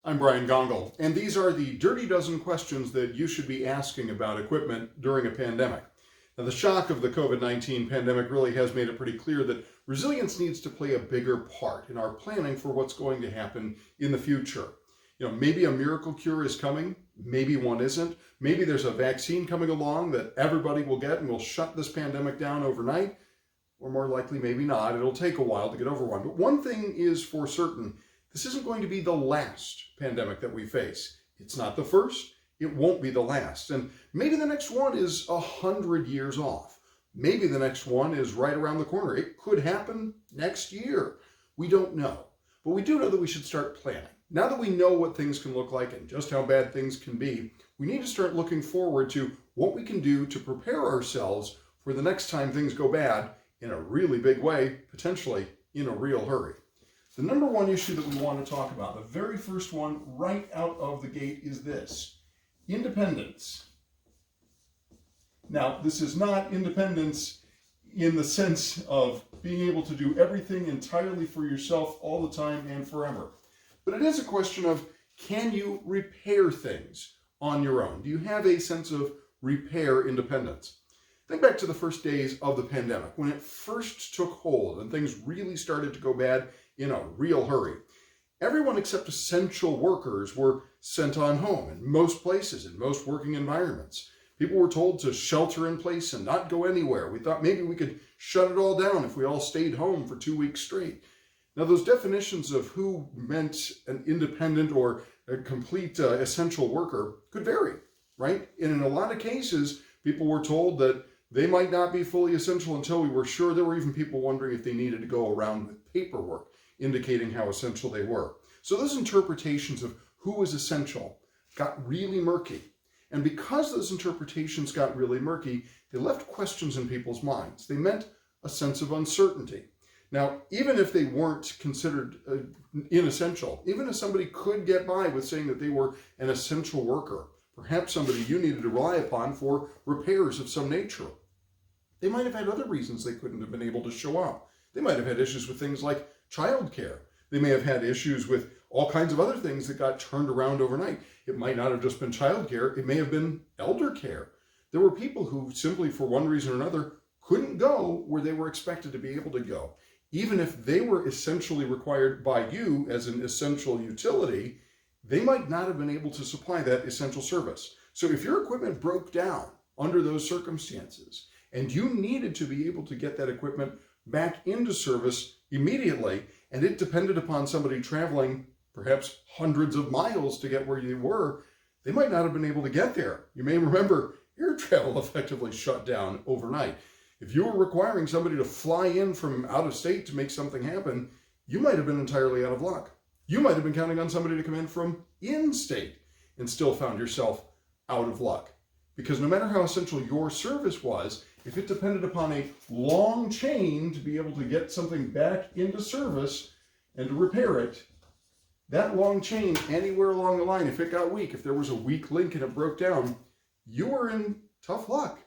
I'm Brian Gongol, and these are the dirty dozen questions that you should be asking about equipment during a pandemic. Now, the shock of the COVID-19 pandemic really has made it pretty clear that resilience needs to play a bigger part in our planning for what's going to happen in the future. Maybe a miracle cure is coming, maybe one isn't. Maybe there's a vaccine coming along that everybody will get and will shut this pandemic down overnight, or more likely, maybe not. It'll take a while to get over one. But one thing is for certain, this isn't going to be the last pandemic that we face. It's not the first, it won't be the last. And maybe the next one is 100 years off. Maybe the next one is right around the corner. It could happen next year. We don't know. But we do know that we should start planning. Now that we know what things can look like and just how bad things can be, we need to start looking forward to what we can do to prepare ourselves for the next time things go bad in a really big way, potentially in a real hurry. The number one issue that we want to talk about, the very first one right out of the gate, is this: independence. Now, this is not independence in the sense of being able to do everything entirely for yourself all the time and forever. But it is a question of, can you repair things on your own? Do you have a sense of repair independence? Think back to the first days of the pandemic, when it first took hold and things really started to go bad in a real hurry. Everyone except essential workers were sent on home in most places, in most working environments. People were told to shelter in place and not go anywhere. We thought maybe we could shut it all down if we all stayed home for 2 weeks straight. Now, those definitions of who meant an independent or a complete essential worker could vary, right? And in a lot of cases, people were told that they might not be fully essential until we were sure. There were even people wondering if they needed to go around with paperwork indicating how essential they were. So those interpretations of who was essential got really murky. And because those interpretations got really murky, they left questions in people's minds. They meant a sense of uncertainty. Now, even if they weren't considered inessential, even if somebody could get by with saying that they were an essential worker, perhaps somebody you needed to rely upon for repairs of some nature, they might have had other reasons they couldn't have been able to show up. They might have had issues with things like childcare. They may have had issues with all kinds of other things that got turned around overnight. It might not have just been childcare. It may have been elder care. There were people who simply, for one reason or another, couldn't go where they were expected to be able to go. Even if they were essentially required by you as an essential utility, they might not have been able to supply that essential service. So if your equipment broke down under those circumstances and you needed to be able to get that equipment back into service immediately, and it depended upon somebody traveling perhaps hundreds of miles to get where you were, they might not have been able to get there. You may remember air travel effectively shut down overnight. If you were requiring somebody to fly in from out of state to make something happen, you might have been entirely out of luck. You might have been counting on somebody to come in from in-state and still found yourself out of luck. Because no matter how essential your service was, if it depended upon a long chain to be able to get something back into service and to repair it, that long chain anywhere along the line, if it got weak, if there was a weak link and it broke down, you were in tough luck.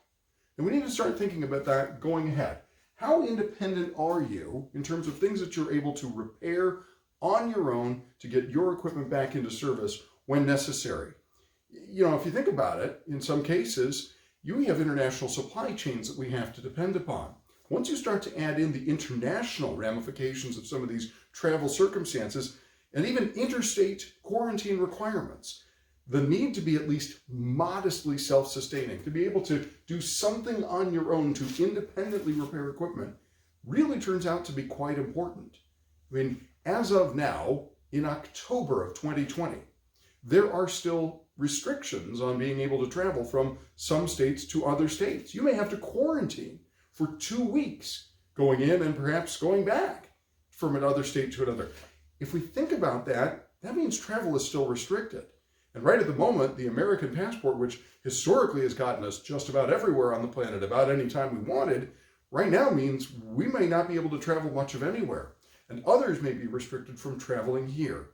And we need to start thinking about that going ahead. How independent are you in terms of things that you're able to repair on your own to get your equipment back into service when necessary? If you think about it, in some cases, you have international supply chains that we have to depend upon. Once you start to add in the international ramifications of some of these travel circumstances and even interstate quarantine requirements, the need to be at least modestly self-sustaining, to be able to do something on your own to independently repair equipment, really turns out to be quite important. As of now, in October of 2020, there are still restrictions on being able to travel from some states to other states. You may have to quarantine for 2 weeks, going in and perhaps going back from another state to another. If we think about that, that means travel is still restricted. And right at the moment, the American passport, which historically has gotten us just about everywhere on the planet, about any time we wanted, right now means we may not be able to travel much of anywhere. And others may be restricted from traveling here.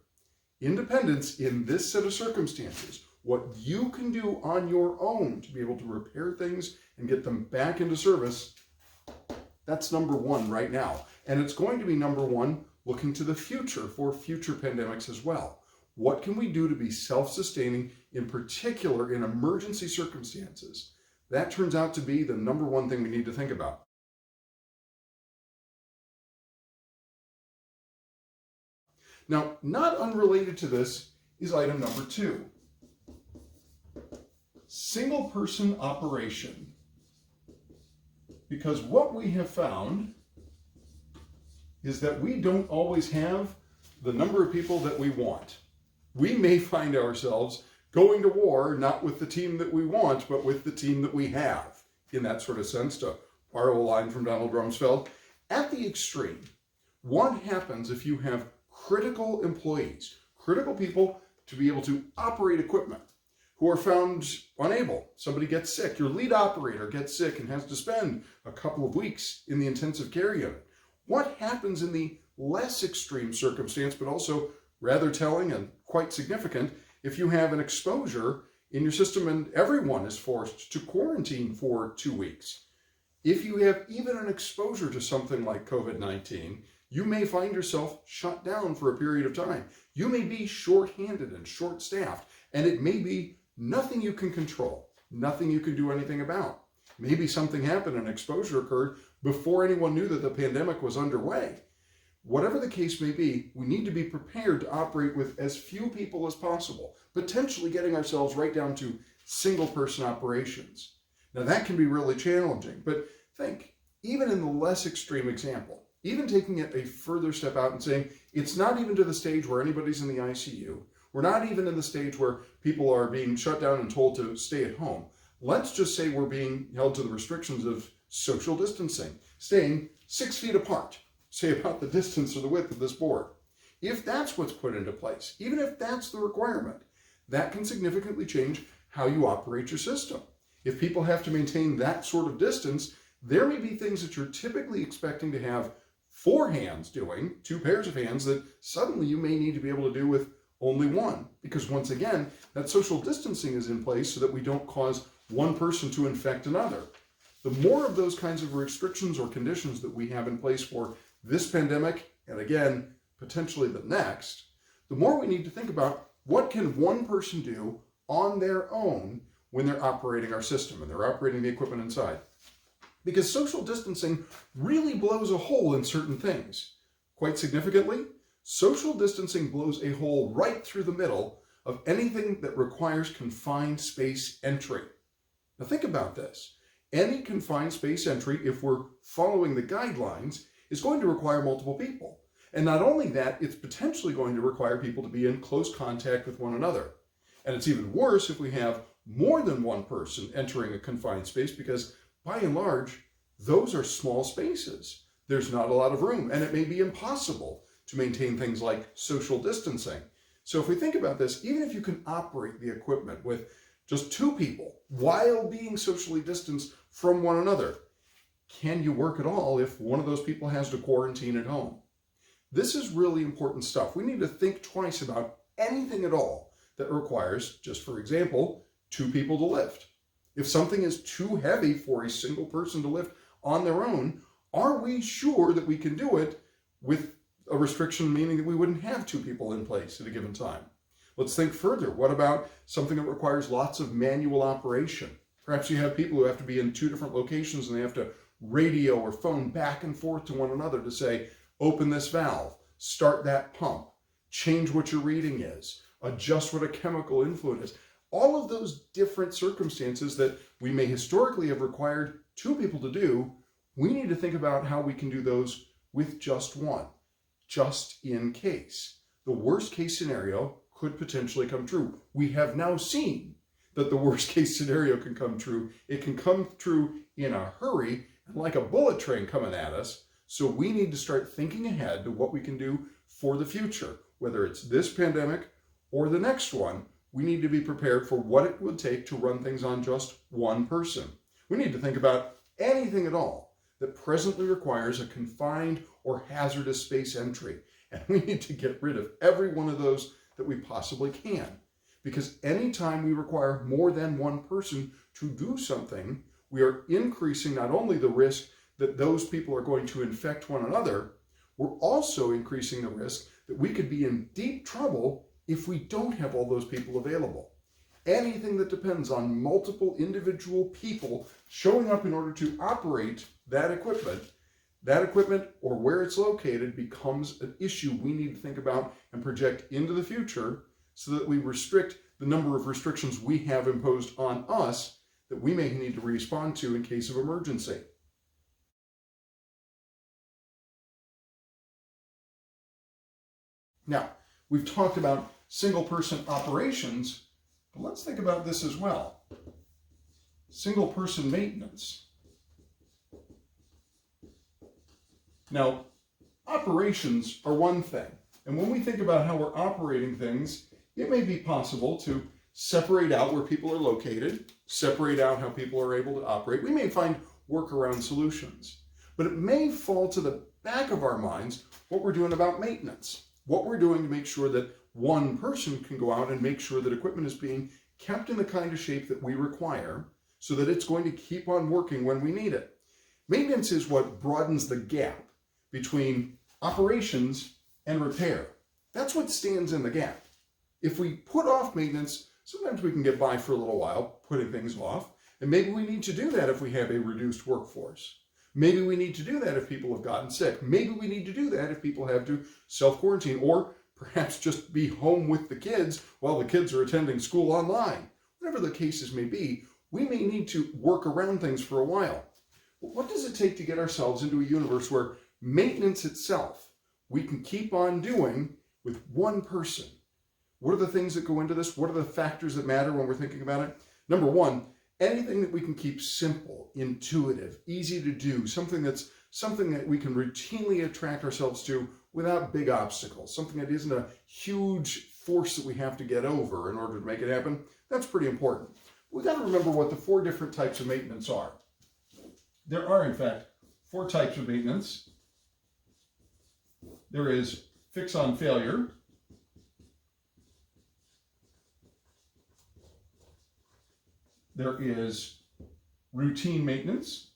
Independence in this set of circumstances, what you can do on your own to be able to repair things and get them back into service, that's number one right now. And it's going to be number one looking to the future for future pandemics as well. What can we do to be self-sustaining, in particular in emergency circumstances? That turns out to be the number one thing we need to think about. Now, not unrelated to this is item number 2. Single person operation. Because what we have found is that we don't always have the number of people that we want. We may find ourselves going to war not with the team that we want, but with the team that we have, in that sort of sense, to borrow a line from Donald Rumsfeld. At the extreme, what happens if you have critical employees, critical people to be able to operate equipment, who are found unable? Somebody gets sick, your lead operator gets sick and has to spend a couple of weeks in the intensive care unit. What happens in the less extreme circumstance, but also rather telling and quite significant, if you have an exposure in your system and everyone is forced to quarantine for 2 weeks? If you have even an exposure to something like COVID-19, you may find yourself shut down for a period of time. You may be short-handed and short-staffed, and it may be nothing you can control, nothing you can do anything about. Maybe something happened and exposure occurred before anyone knew that the pandemic was underway. Whatever the case may be, we need to be prepared to operate with as few people as possible, potentially getting ourselves right down to single-person operations. Now that can be really challenging, but think, even in the less extreme example, even taking it a further step out and saying, it's not even to the stage where anybody's in the ICU, we're not even in the stage where people are being shut down and told to stay at home. Let's just say we're being held to the restrictions of social distancing, staying 6 feet apart, say about the distance or the width of this board. If that's what's put into place, even if that's the requirement, that can significantly change how you operate your system. If people have to maintain that sort of distance, there may be things that you're typically expecting to have 4 hands doing, 2 pairs of hands, that suddenly you may need to be able to do with only 1. Because once again, that social distancing is in place so that we don't cause one person to infect another. The more of those kinds of restrictions or conditions that we have in place for this pandemic, and again, potentially the next, the more we need to think about what can one person do on their own when they're operating our system and they're operating the equipment inside. Because social distancing really blows a hole in certain things. Quite significantly, social distancing blows a hole right through the middle of anything that requires confined space entry. Now think about this. Any confined space entry, if we're following the guidelines, is going to require multiple people. And not only that, it's potentially going to require people to be in close contact with one another. And it's even worse if we have more than one person entering a confined space, because by and large, those are small spaces. There's not a lot of room, and it may be impossible to maintain things like social distancing. So if we think about this, even if you can operate the equipment with just 2 people while being socially distanced from one another, can you work at all if one of those people has to quarantine at home? This is really important stuff. We need to think twice about anything at all that requires, just for example, 2 people to lift. If something is too heavy for a single person to lift on their own, are we sure that we can do it with a restriction, meaning that we wouldn't have 2 people in place at a given time? Let's think further. What about something that requires lots of manual operation? Perhaps you have people who have to be in 2 different locations and they have to radio or phone back and forth to one another to say, open this valve, start that pump, change what your reading is, adjust what a chemical influent is. All of those different circumstances that we may historically have required 2 people to do, we need to think about how we can do those with just 1, just in case. The worst case scenario could potentially come true. We have now seen that the worst case scenario can come true. It can come true in a hurry, and like a bullet train coming at us. So we need to start thinking ahead to what we can do for the future. Whether it's this pandemic or the next one, we need to be prepared for what it would take to run things on just 1 person. We need to think about anything at all that presently requires a confined or hazardous space entry. And we need to get rid of every one of those that we possibly can. Because anytime we require more than 1 person to do something, we are increasing not only the risk that those people are going to infect one another, we're also increasing the risk that we could be in deep trouble if we don't have all those people available. Anything that depends on multiple individual people showing up in order to operate that equipment or where it's located becomes an issue we need to think about and project into the future so that we restrict the number of restrictions we have imposed on us that we may need to respond to in case of emergency. Now, we've talked about single-person operations, but let's think about this as well. Single-person maintenance. Now, operations are one thing, and when we think about how we're operating things, it may be possible to separate out where people are located, separate out how people are able to operate. We may find workaround solutions, but it may fall to the back of our minds what we're doing about maintenance, what we're doing to make sure that one person can go out and make sure that equipment is being kept in the kind of shape that we require so that it's going to keep on working when we need it. Maintenance is what broadens the gap between operations and repair. That's what stands in the gap. If we put off maintenance, sometimes we can get by for a little while putting things off, and maybe we need to do that if we have a reduced workforce. Maybe we need to do that if people have gotten sick. Maybe we need to do that if people have to self-quarantine, or perhaps just be home with the kids while the kids are attending school online. Whatever the cases may be, we may need to work around things for a while. But what does it take to get ourselves into a universe where maintenance itself we can keep on doing with one person? What are the things that go into this? What are the factors that matter when we're thinking about it? Number one, anything that we can keep simple, intuitive, easy to do, something that we can routinely attract ourselves to without big obstacles, something that isn't a huge force that we have to get over in order to make it happen. That's pretty important. We've got to remember what the 4 different types of maintenance are. There are, in fact, 4 types of maintenance. There is fix on failure. There is routine maintenance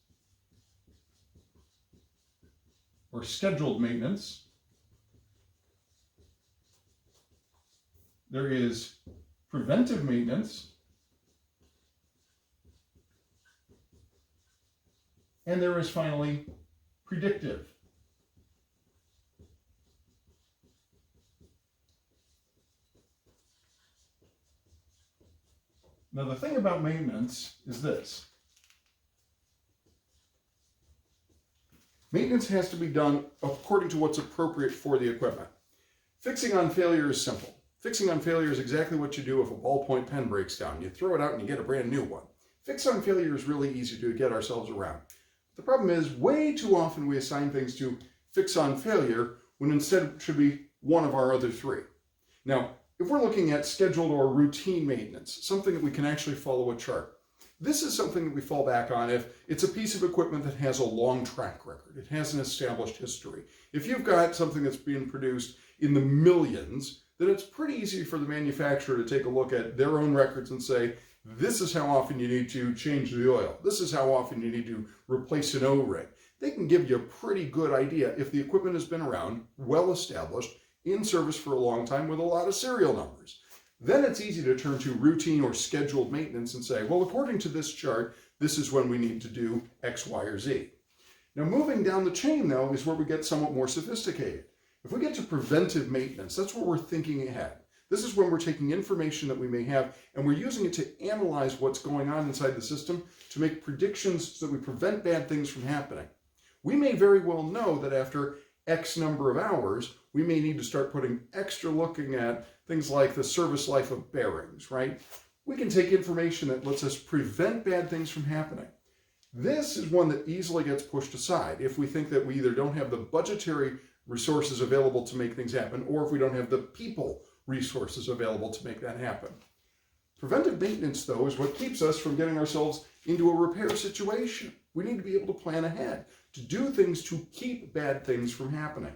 or scheduled maintenance. There is preventive maintenance. And there is finally predictive. Now, the thing about maintenance is this. Maintenance has to be done according to what's appropriate for the equipment. Fixing on failure is simple. Fixing on failure is exactly what you do if a ballpoint pen breaks down. You throw it out and you get a brand new one. Fix on failure is really easy to get ourselves around. The problem is, way too often we assign things to fix on failure when instead it should be one of our other 3. Now, if we're looking at scheduled or routine maintenance, something that we can actually follow a chart, this is something that we fall back on if it's a piece of equipment that has a long track record. It has an established history. If you've got something that's being produced in the millions, then it's pretty easy for the manufacturer to take a look at their own records and say, this is how often you need to change the oil. This is how often you need to replace an O-ring. They can give you a pretty good idea if the equipment has been around, well established, in service for a long time with a lot of serial numbers. Then it's easy to turn to routine or scheduled maintenance and say, well, according to this chart, this is when we need to do X, Y, or Z. Now, moving down the chain, though, is where we get somewhat more sophisticated. If we get to preventive maintenance, that's where we're thinking ahead. This is when we're taking information that we may have and we're using it to analyze what's going on inside the system to make predictions so that we prevent bad things from happening. We may very well know that after X number of hours, we may need to start putting extra looking at things like the service life of bearings, right? We can take information that lets us prevent bad things from happening. This is one that easily gets pushed aside if we think that we either don't have the budgetary resources available to make things happen, or if we don't have the people resources available to make that happen. Preventive maintenance, though, is what keeps us from getting ourselves into a repair situation. We need to be able to plan ahead, to do things to keep bad things from happening.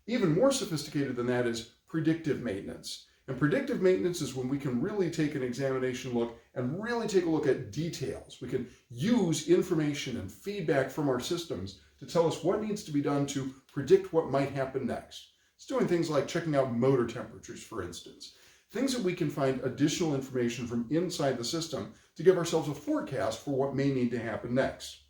Even more sophisticated than that is predictive maintenance. And predictive maintenance is when we can really take an examination look and really take a look at details. We can use information and feedback from our systems to tell us what needs to be done to predict what might happen next. It's doing things like checking out motor temperatures, for instance. things that we can find additional information from inside the system to give ourselves a forecast for what may need to happen next.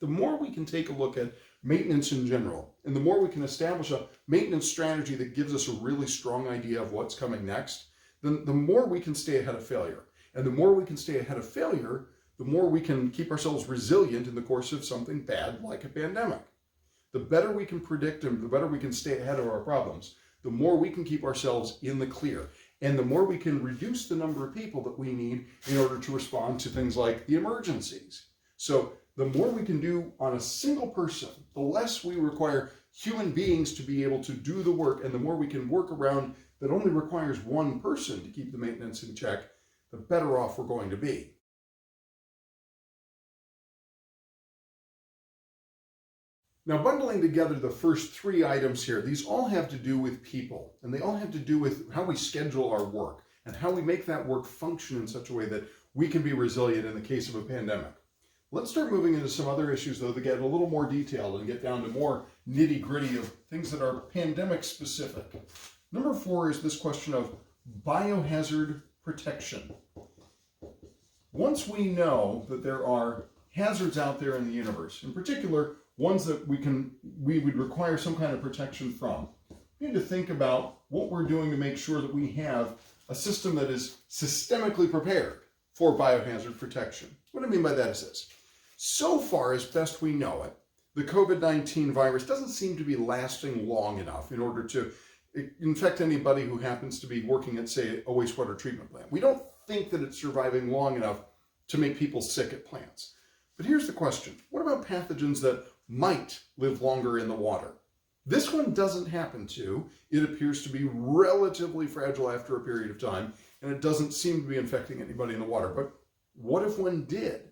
The more we can take a look at maintenance in general, and the more we can establish a maintenance strategy that gives us a really strong idea of what's coming next, then the more we can stay ahead of failure. And the more we can stay ahead of failure, the more we can keep ourselves resilient in the course of something bad like a pandemic. The better we can predict and the better we can stay ahead of our problems, the more we can keep ourselves in the clear. And the more we can reduce the number of people that we need in order to respond to things like the emergencies. So the more we can do on a single person, the less we require human beings to be able to do the work, and the more we can work around that only requires one person to keep the maintenance in check, the better off we're going to be. Now, bundling together the first three items here, these all have to do with people, and they all have to do with how we schedule our work and how we make that work function in such a way that we can be resilient in the case of a pandemic. Let's start moving into some other issues, though, that get a little more detailed and get down to more nitty-gritty of things that are pandemic specific. Number 4 is this question of biohazard protection. Once we know that there are hazards out there in the universe, in particular, ones that we would require some kind of protection from, we need to think about what we're doing to make sure that we have a system that is systemically prepared for biohazard protection. What I mean by that is this. So far, as best we know it, the COVID-19 virus doesn't seem to be lasting long enough in order to infect anybody who happens to be working at, say, a wastewater treatment plant. We don't think that it's surviving long enough to make people sick at plants. But here's the question. What about pathogens that might live longer in the water? This one doesn't happen to. It appears to be relatively fragile after a period of time, and it doesn't seem to be infecting anybody in the water. But what if one did?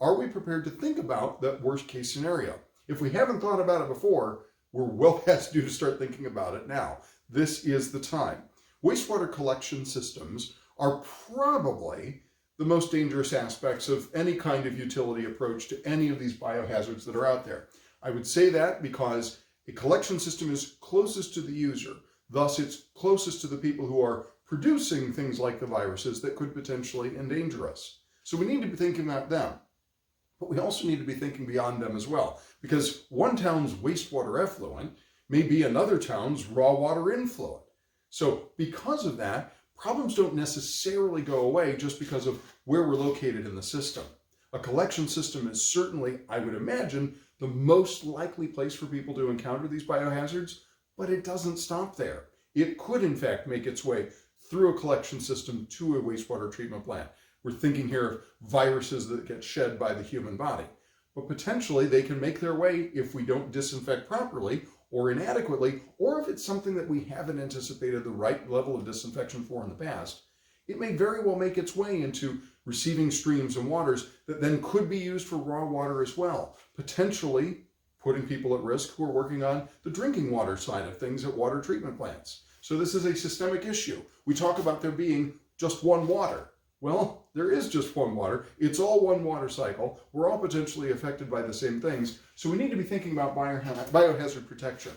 Are we prepared to think about that worst case scenario? If we haven't thought about it before, we're well past due to start thinking about it now. This is the time. Wastewater collection systems are probably the most dangerous aspects of any kind of utility approach to any of these biohazards that are out there. I would say that because a collection system is closest to the user. Thus, it's closest to the people who are producing things like the viruses that could potentially endanger us. So we need to be thinking about them. But we also need to be thinking beyond them as well, because one town's wastewater effluent may be another town's raw water influent. So because of that, problems don't necessarily go away just because of where we're located in the system. A collection system is certainly, I would imagine, the most likely place for people to encounter these biohazards, but it doesn't stop there. It could, in fact, make its way through a collection system to a wastewater treatment plant. We're thinking here of viruses that get shed by the human body. But potentially they can make their way if we don't disinfect properly or inadequately, or if it's something that we haven't anticipated the right level of disinfection for in the past. It may very well make its way into receiving streams and waters that then could be used for raw water as well, potentially putting people at risk who are working on the drinking water side of things at water treatment plants. So this is a systemic issue. We talk about there being just one water. Well, there is just one water. It's all one water cycle. We're all potentially affected by the same things. So we need to be thinking about biohazard protection.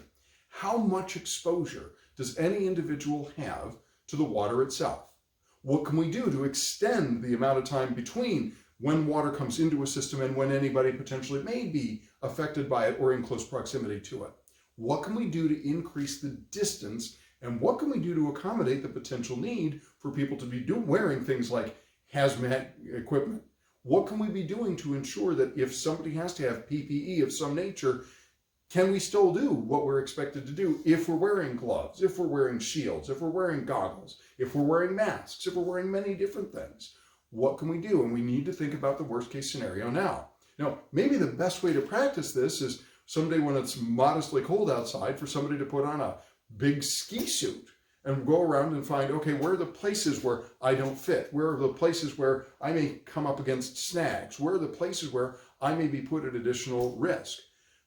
How much exposure does any individual have to the water itself? What can we do to extend the amount of time between when water comes into a system and when anybody potentially may be affected by it or in close proximity to it? What can we do to increase the distance, and what can we do to accommodate the potential need for people to be wearing things like hazmat equipment? What can we be doing to ensure that if somebody has to have PPE of some nature, can we still do what we're expected to do if we're wearing gloves, if we're wearing shields, if we're wearing goggles, if we're wearing masks, if we're wearing many different things? What can we do? And we need to think about the worst case scenario now. Now, maybe the best way to practice this is someday when it's modestly cold outside for somebody to put on a big ski suit and go around and find, okay, where are the places where I don't fit? Where are the places where I may come up against snags? Where are the places where I may be put at additional risk?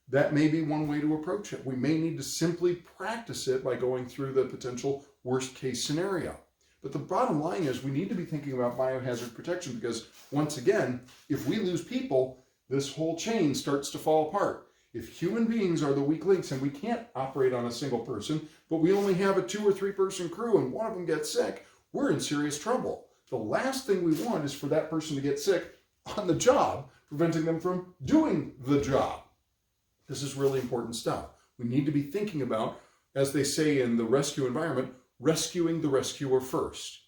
That may be one way to approach it. We may need to simply practice it by going through the potential worst case scenario. But the bottom line is we need to be thinking about biohazard protection because, once again, if we lose people, this whole chain starts to fall apart. If human beings are the weak links and we can't operate on a single person, but we only have a 2 or 3 person crew and one of them gets sick, we're in serious trouble. The last thing we want is for that person to get sick on the job, preventing them from doing the job. This is really important stuff. We need to be thinking about, as they say in the rescue environment, rescuing the rescuer first.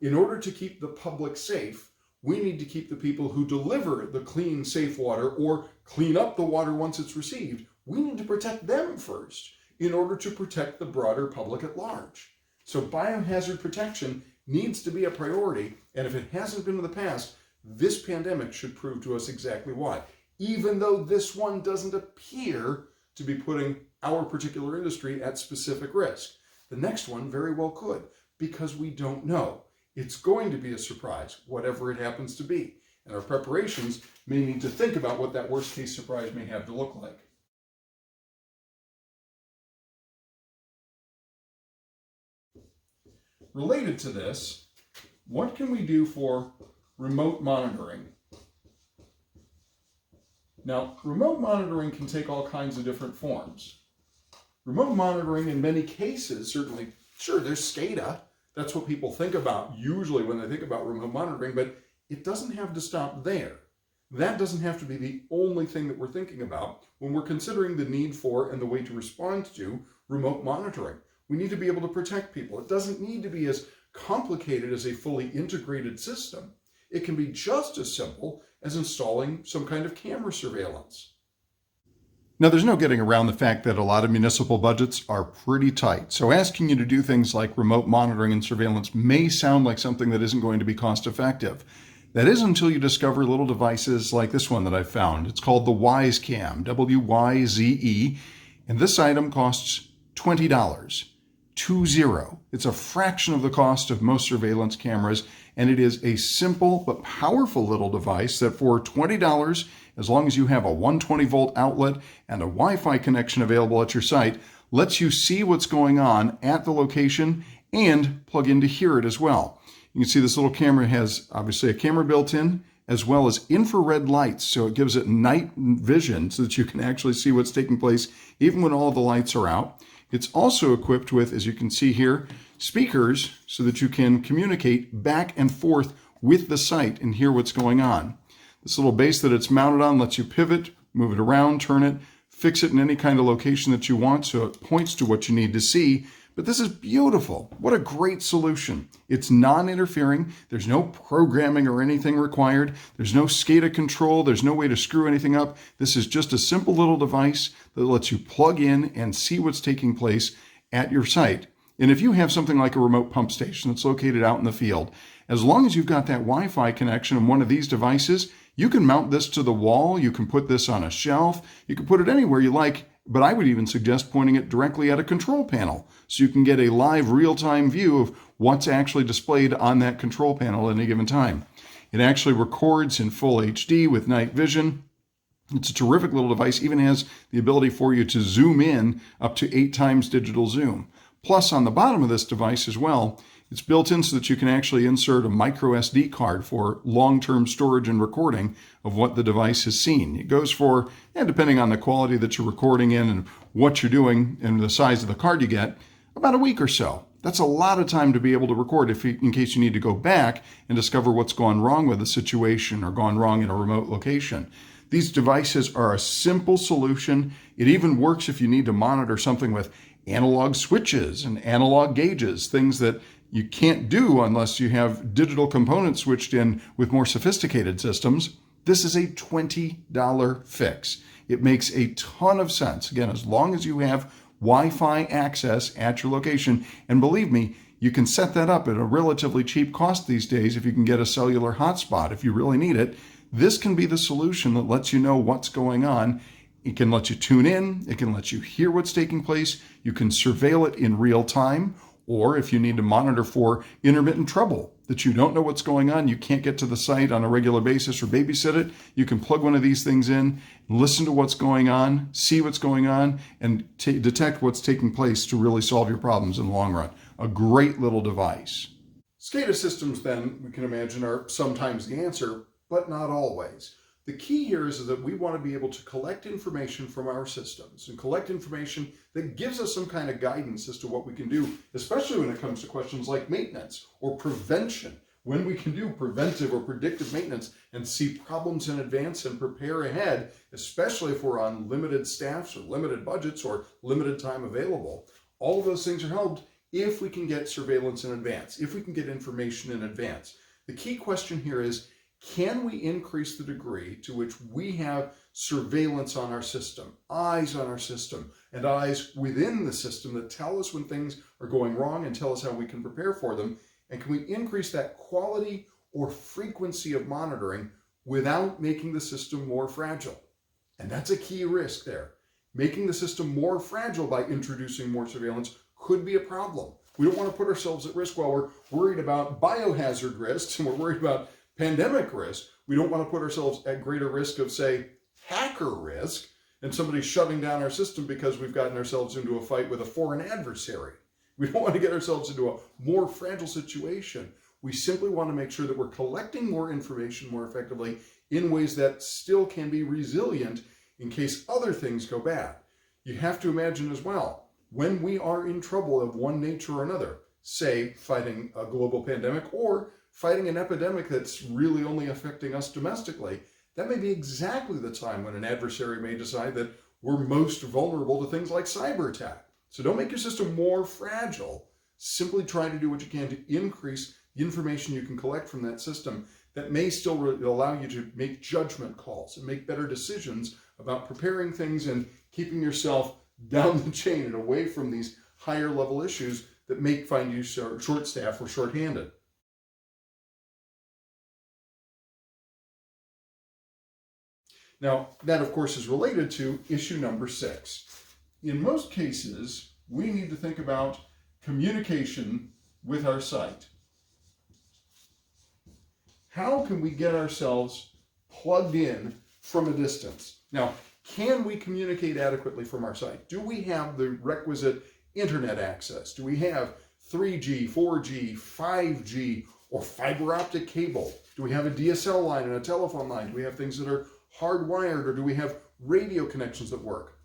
In order to keep the public safe, we need to keep the people who deliver the clean, safe water or clean up the water once it's received. We need to protect them first in order to protect the broader public at large. So biohazard protection needs to be a priority, and if it hasn't been in the past, this pandemic should prove to us exactly why. Even though this one doesn't appear to be putting our particular industry at specific risk, the next one very well could, because we don't know. It's going to be a surprise, whatever it happens to be. And our preparations may need to think about what that worst case surprise may have to look like. Related to this, what can we do for remote monitoring? Now, remote monitoring can take all kinds of different forms. Remote monitoring in many cases, certainly, sure, there's SCADA. That's what people think about usually when they think about remote monitoring, but it doesn't have to stop there. That doesn't have to be the only thing that we're thinking about when we're considering the need for and the way to respond to remote monitoring. We need to be able to protect people. It doesn't need to be as complicated as a fully integrated system. It can be just as simple as installing some kind of camera surveillance. Now, there's no getting around the fact that a lot of municipal budgets are pretty tight. So asking you to do things like remote monitoring and surveillance may sound like something that isn't going to be cost effective. That is until you discover little devices like this one that I found. It's called the WizeCam, W-Y-Z-E, and this item costs $20. 20. It's a fraction of the cost of most surveillance cameras, and it is a simple but powerful little device that for $20, as long as you have a 120-volt outlet and a Wi-Fi connection available at your site, lets you see what's going on at the location and plug in to hear it as well. You can see this little camera has obviously a camera built in, as well as infrared lights, so it gives it night vision so that you can actually see what's taking place even when all the lights are out. It's also equipped with, as you can see here, speakers so that you can communicate back and forth with the site and hear what's going on. This little base that it's mounted on lets you pivot, move it around, turn it, fix it in any kind of location that you want so it points to what you need to see. But this is beautiful. What a great solution. It's non-interfering. There's no programming or anything required. There's no SCADA control. There's no way to screw anything up. This is just a simple little device that lets you plug in and see what's taking place at your site. And if you have something like a remote pump station that's located out in the field, as long as you've got that Wi-Fi connection on one of these devices, you can mount this to the wall. You can put this on a shelf. You can put it anywhere you like. But I would even suggest pointing it directly at a control panel so you can get a live real-time view of what's actually displayed on that control panel at any given time. It actually records in full HD with night vision. It's a terrific little device, even has the ability for you to zoom in up to 8 times digital zoom. Plus, on the bottom of this device as well, it's built in so that you can actually insert a micro SD card for long-term storage and recording of what the device has seen. It goes for, depending on the quality that you're recording in and what you're doing and the size of the card you get, about a week or so. That's a lot of time to be able to record in case you need to go back and discover what's gone wrong with the situation or gone wrong in a remote location. These devices are a simple solution. It even works if you need to monitor something with analog switches and analog gauges, things that you can't do unless you have digital components switched in with more sophisticated systems. This is a $20 fix. It makes a ton of sense. Again, as long as you have Wi-Fi access at your location, and believe me, you can set that up at a relatively cheap cost these days if you can get a cellular hotspot if you really need it. This can be the solution that lets you know what's going on. It can let you tune in. It can let you hear what's taking place. You can surveil it in real time. Or if you need to monitor for intermittent trouble, that you don't know what's going on, you can't get to the site on a regular basis or babysit it, you can plug one of these things in, listen to what's going on, see what's going on, and detect what's taking place to really solve your problems in the long run. A great little device. SCADA systems, then, we can imagine, are sometimes the answer, but not always. The key here is that we want to be able to collect information from our systems and collect information that gives us some kind of guidance as to what we can do, especially when it comes to questions like maintenance or prevention, when we can do preventive or predictive maintenance and see problems in advance and prepare ahead, especially if we're on limited staffs or limited budgets or limited time available. All of those things are helped if we can get surveillance in advance, if we can get information in advance. The key question here is, can we increase the degree to which we have surveillance on our system, eyes on our system, and eyes within the system that tell us when things are going wrong and tell us how we can prepare for them? And can we increase that quality or frequency of monitoring without making the system more fragile? And that's a key risk there. Making the system more fragile by introducing more surveillance could be a problem. We don't want to put ourselves at risk while we're worried about biohazard risks and we're worried about pandemic risk. We don't want to put ourselves at greater risk of, say, hacker risk and somebody shutting down our system because we've gotten ourselves into a fight with a foreign adversary. We don't want to get ourselves into a more fragile situation. We simply want to make sure that we're collecting more information more effectively in ways that still can be resilient in case other things go bad. You have to imagine as well, when we are in trouble of one nature or another, say fighting a global pandemic or fighting an epidemic that's really only affecting us domestically, that may be exactly the time when an adversary may decide that we're most vulnerable to things like cyber attack. So don't make your system more fragile. Simply try to do what you can to increase the information you can collect from that system that may still allow you to make judgment calls and make better decisions about preparing things and keeping yourself down the chain and away from these higher level issues that may find you short-staffed or short-handed. Now, that of course is related to issue number 6. In most cases, we need to think about communication with our site. How can we get ourselves plugged in from a distance? Now, can we communicate adequately from our site? Do we have the requisite internet access? Do we have 3G, 4G, 5G, or fiber optic cable? Do we have a DSL line and a telephone line? Do we have things that are hardwired, or do we have radio connections that work?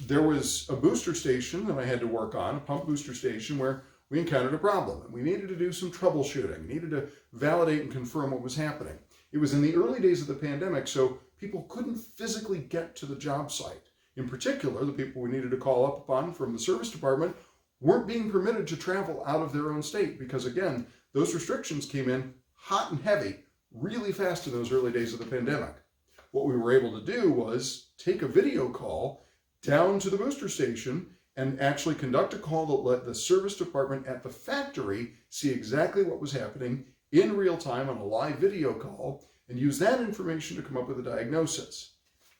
There was a booster station that I had to work on, a pump booster station, where we encountered a problem and we needed to do some troubleshooting. We needed to validate and confirm what was happening. It was in the early days of the pandemic, so people couldn't physically get to the job site. In particular, the people we needed to call up upon from the service department weren't being permitted to travel out of their own state because, again, those restrictions came in hot and heavy really fast in those early days of the pandemic. What we were able to do was take a video call down to the booster station and actually conduct a call that let the service department at the factory see exactly what was happening in real time on a live video call and use that information to come up with a diagnosis.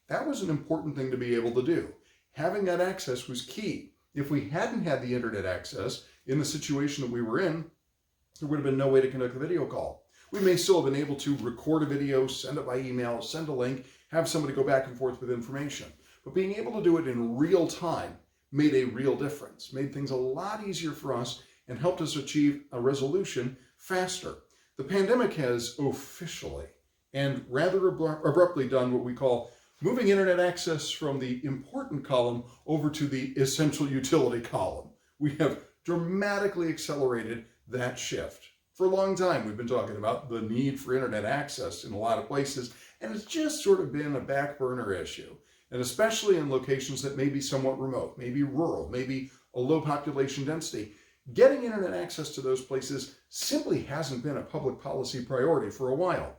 That was an important thing to be able to do. Having that access was key. If we hadn't had the internet access in the situation that we were in, there would have been no way to conduct a video call. We may still have been able to record a video, send it by email, send a link, have somebody go back and forth with information. But being able to do it in real time made a real difference, made things a lot easier for us, and helped us achieve a resolution faster. The pandemic has officially and rather abruptly done what we call moving internet access from the important column over to the essential utility column. We have dramatically accelerated that shift. For a long time, we've been talking about the need for internet access in a lot of places, and it's just sort of been a back burner issue. And especially in locations that may be somewhat remote, maybe rural, maybe a low population density, getting internet access to those places simply hasn't been a public policy priority for a while.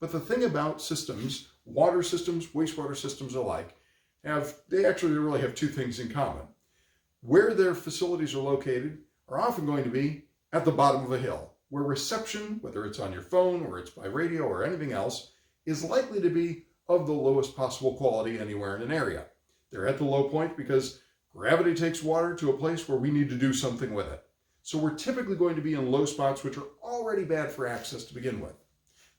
But the thing about systems, water systems, wastewater systems alike, they actually really have two things in common. Where their facilities are located are often going to be at the bottom of a hill, where reception, whether it's on your phone or it's by radio or anything else, is likely to be of the lowest possible quality anywhere in an area. They're at the low point because gravity takes water to a place where we need to do something with it. So we're typically going to be in low spots which are already bad for access to begin with.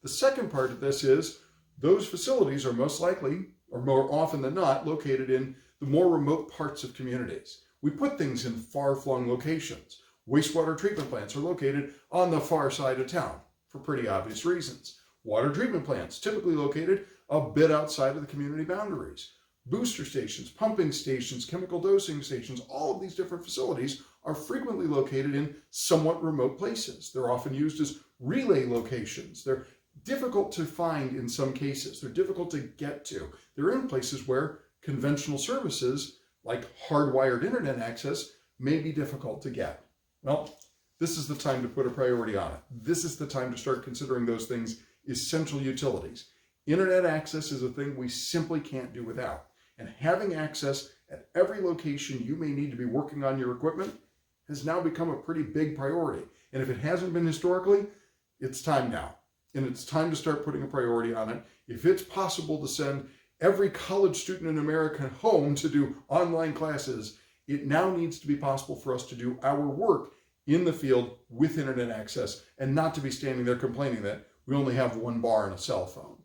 The second part of this is those facilities are most likely, or more often than not, located in the more remote parts of communities. We put things in far-flung locations. Wastewater treatment plants are located on the far side of town for pretty obvious reasons. Water treatment plants typically located a bit outside of the community boundaries. Booster stations, pumping stations, chemical dosing stations, all of these different facilities are frequently located in somewhat remote places. They're often used as relay locations. They're difficult to find in some cases. They're difficult to get to. They're in places where conventional services like hardwired internet access may be difficult to get. Well, this is the time to put a priority on it. This is the time to start considering those things essential utilities. Internet access is a thing we simply can't do without. And having access at every location you may need to be working on your equipment has now become a pretty big priority. And if it hasn't been historically, it's time now. And it's time to start putting a priority on it. If it's possible to send every college student in America home to do online classes, it now needs to be possible for us to do our work in the field with internet access and not to be standing there complaining that we only have one bar and a cell phone.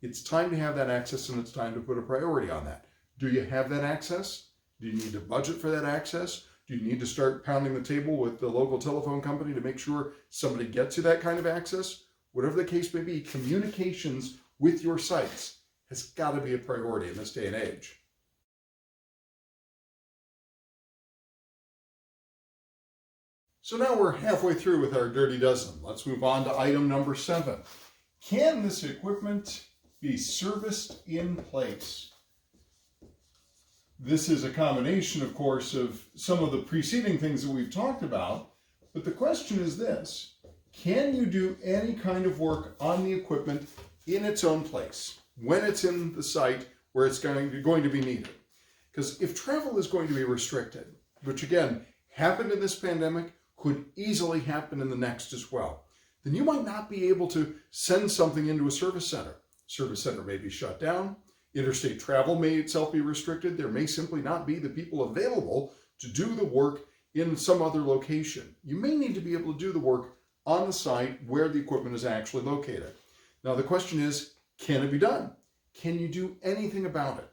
It's time to have that access, and it's time to put a priority on that. Do you have that access? Do you need to budget for that access? Do you need to start pounding the table with the local telephone company to make sure somebody gets you that kind of access? Whatever the case may be, communications with your sites has got to be a priority in this day and age. So now we're halfway through with our Dirty Dozen. Let's move on to item number 7. Can this equipment be serviced in place? This is a combination, of course, of some of the preceding things that we've talked about, but the question is this: can you do any kind of work on the equipment in its own place when it's in the site where it's going to be needed? Because if travel is going to be restricted, which again happened in this pandemic, could easily happen in the next as well, then you might not be able to send something into a service center. Service center may be shut down. Interstate travel may itself be restricted. There may simply not be the people available to do the work in some other location. You may need to be able to do the work on the site where the equipment is actually located. Now the question is, can it be done? Can you do anything about it?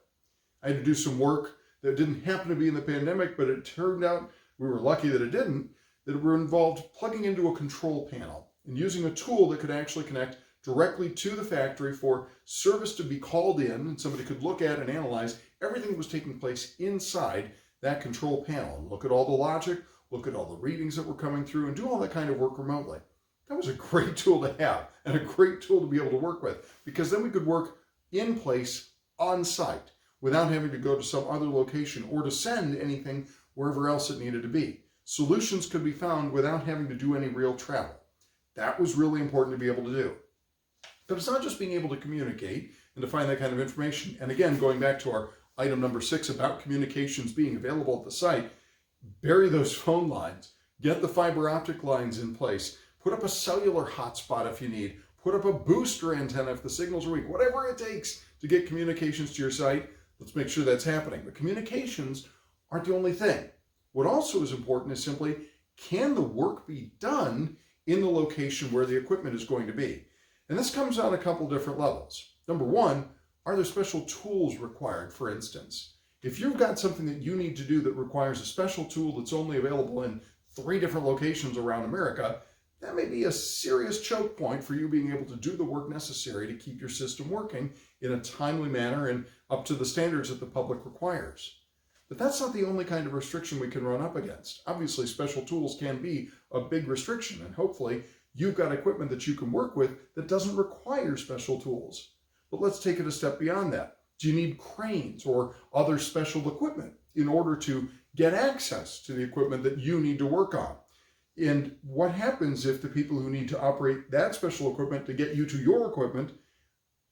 I had to do some work that didn't happen to be in the pandemic, but it turned out we were lucky that it didn't, that were involved plugging into a control panel and using a tool that could actually connect directly to the factory for service to be called in, and somebody could look at and analyze everything that was taking place inside that control panel and look at all the logic, look at all the readings that were coming through, and do all that kind of work remotely. That was a great tool to have and a great tool to be able to work with, because then we could work in place on site without having to go to some other location or to send anything wherever else it needed to be. Solutions could be found without having to do any real travel. That was really important to be able to do. But it's not just being able to communicate and to find that kind of information. And again, going back to our item number 6 about communications being available at the site, bury those phone lines, get the fiber optic lines in place, put up a cellular hotspot if you need, put up a booster antenna if the signals are weak, whatever it takes to get communications to your site. Let's make sure that's happening. But communications aren't the only thing. What also is important is simply, can the work be done in the location where the equipment is going to be? And this comes on a couple different levels. Number one, are there special tools required, for instance? If you've got something that you need to do that requires a special tool that's only available in 3 different locations around America, that may be a serious choke point for you being able to do the work necessary to keep your system working in a timely manner and up to the standards that the public requires. But that's not the only kind of restriction we can run up against. Obviously, special tools can be a big restriction, and hopefully you've got equipment that you can work with that doesn't require special tools. But let's take it a step beyond that. Do you need cranes or other special equipment in order to get access to the equipment that you need to work on? And what happens if the people who need to operate that special equipment to get you to your equipment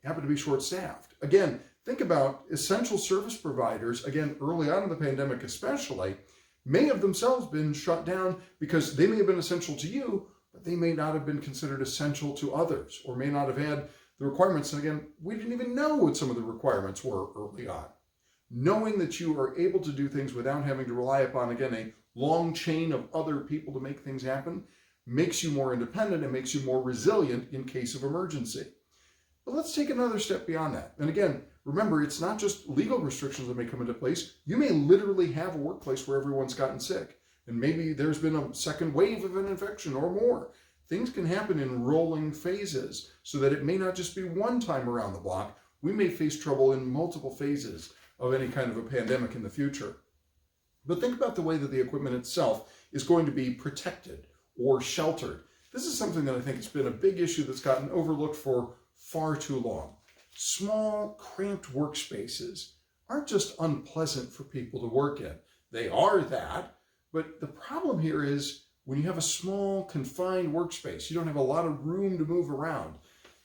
happen to be short-staffed? Again, think about essential service providers, again, early on in the pandemic especially, may have themselves been shut down because they may have been essential to you, but they may not have been considered essential to others, or may not have had the requirements. And again, we didn't even know what some of the requirements were early on. Knowing that you are able to do things without having to rely upon, again, a long chain of other people to make things happen makes you more independent and makes you more resilient in case of emergency. But let's take another step beyond that. And again, remember, it's not just legal restrictions that may come into place. You may literally have a workplace where everyone's gotten sick, and maybe there's been a second wave of an infection or more. Things can happen in rolling phases, so that it may not just be one time around the block We may face trouble in multiple phases of any kind of a pandemic in the future. But think about the way that the equipment itself is going to be protected or sheltered. This is something that I think has been a big issue that's gotten overlooked for far too long. Small, cramped workspaces aren't just unpleasant for people to work in. They are that, but the problem here is when you have a small, confined workspace, you don't have a lot of room to move around.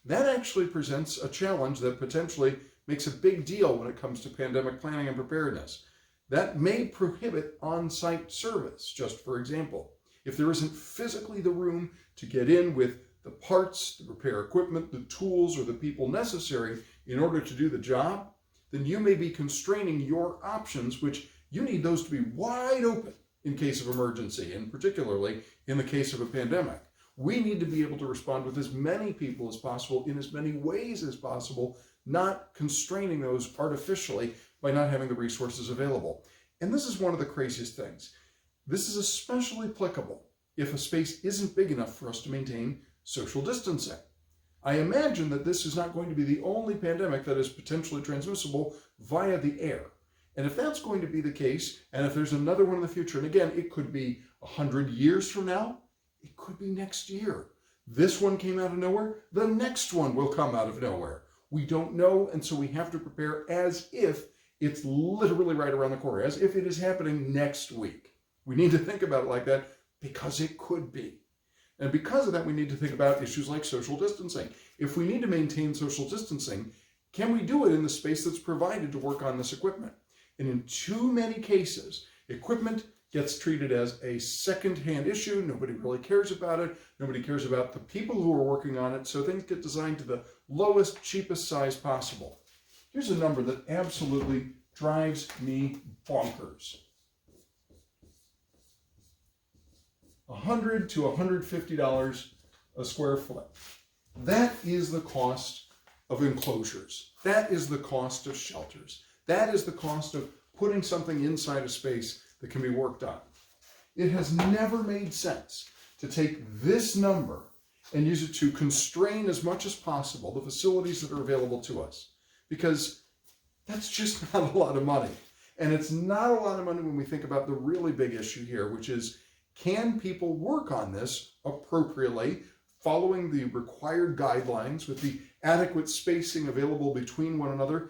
That actually presents a challenge that potentially makes a big deal when it comes to pandemic planning and preparedness. That may prohibit on-site service, just for example. If there isn't physically the room to get in with the parts, the repair equipment, the tools, or the people necessary in order to do the job, then you may be constraining your options, which you need those to be wide open in case of emergency, and particularly in the case of a pandemic. We need to be able to respond with as many people as possible in as many ways as possible, not constraining those artificially by not having the resources available. And this is one of the craziest things. This is especially applicable if a space isn't big enough for us to maintain social distancing. I imagine that this is not going to be the only pandemic that is potentially transmissible via the air. And if that's going to be the case, and if there's another one in the future, and again, it could be 100 years from now, it could be next year. This one came out of nowhere, the next one will come out of nowhere. We don't know, and so we have to prepare as if it's literally right around the corner, as if it is happening next week. We need to think about it like that because it could be. And because of that, we need to think about issues like social distancing. If we need to maintain social distancing, can we do it in the space that's provided to work on this equipment? And in too many cases, equipment gets treated as a second-hand issue. Nobody really cares about it. Nobody cares about the people who are working on it. So things get designed to the lowest, cheapest size possible. Here's a number that absolutely drives me bonkers. $100 to $150 a square foot. That is the cost of enclosures. That is the cost of shelters. That is the cost of putting something inside a space that can be worked on. It has never made sense to take this number and use it to constrain as much as possible the facilities that are available to us, because that's just not a lot of money. And it's not a lot of money when we think about the really big issue here, which is, can people work on this appropriately, following the required guidelines with the adequate spacing available between one another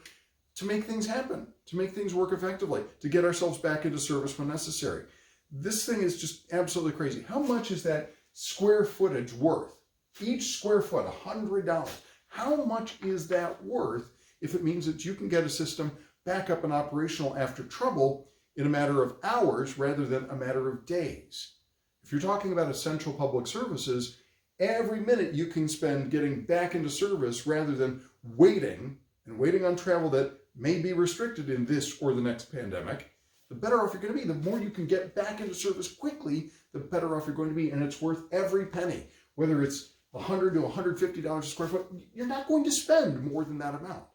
to make things happen, to make things work effectively, to get ourselves back into service when necessary? This thing is just absolutely crazy. How much is that square footage worth? Each square foot, $100. How much is that worth if it means that you can get a system back up and operational after trouble in a matter of hours rather than a matter of days? If you're talking about essential public services, every minute you can spend getting back into service rather than waiting on travel that may be restricted in this or the next pandemic, the better off you're going to be. The more you can get back into service quickly, the better off you're going to be. And it's worth every penny. Whether it's $100 to $150 a square foot, you're not going to spend more than that amount.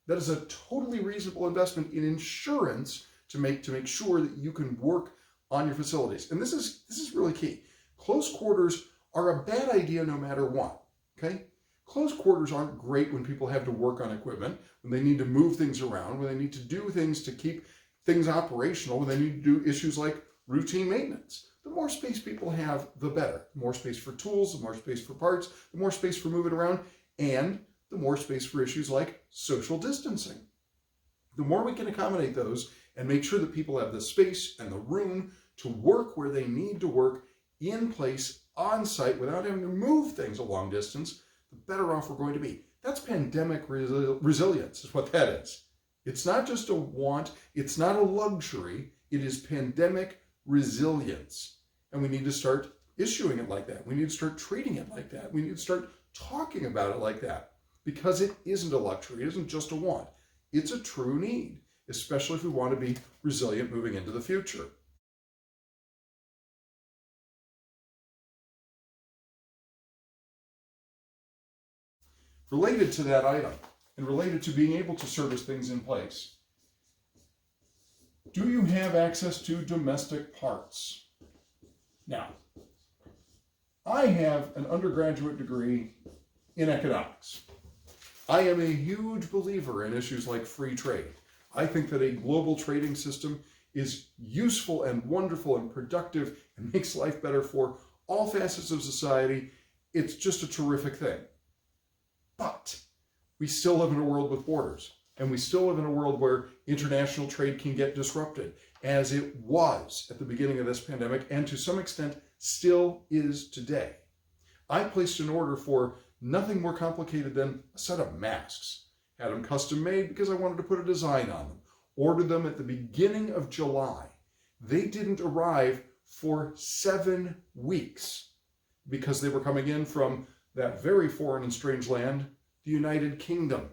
That is a totally reasonable investment in insurance to make sure that you can work on your facilities. And this is really key. Close quarters are a bad idea no matter what, okay? Close quarters aren't great when people have to work on equipment, when they need to move things around, when they need to do things to keep things operational, when they need to do issues like routine maintenance. The more space people have, the better. The more space for tools, the more space for parts, the more space for moving around, and the more space for issues like social distancing. The more we can accommodate those and make sure that people have the space and the room to work where they need to work in place, on site, without having to move things a long distance, the better off we're going to be. That's pandemic resilience is what that is. It's not just a want, it's not a luxury, it is pandemic resilience. And we need to start issuing it like that. We need to start treating it like that. We need to start talking about it like that, because it isn't a luxury, it isn't just a want. It's a true need, especially if we want to be resilient moving into the future. Related to that item, and related to being able to service things in place, do you have access to domestic parts? Now, I have an undergraduate degree in economics. I am a huge believer in issues like free trade. I think that a global trading system is useful and wonderful and productive and makes life better for all facets of society. It's just a terrific thing. But we still live in a world with borders, and we still live in a world where international trade can get disrupted, as it was at the beginning of this pandemic, and to some extent still is today. I placed an order for nothing more complicated than a set of masks. Had them custom made because I wanted to put a design on them. Ordered them at the beginning of July. They didn't arrive for 7 weeks because they were coming in from that very foreign and strange land, the United Kingdom.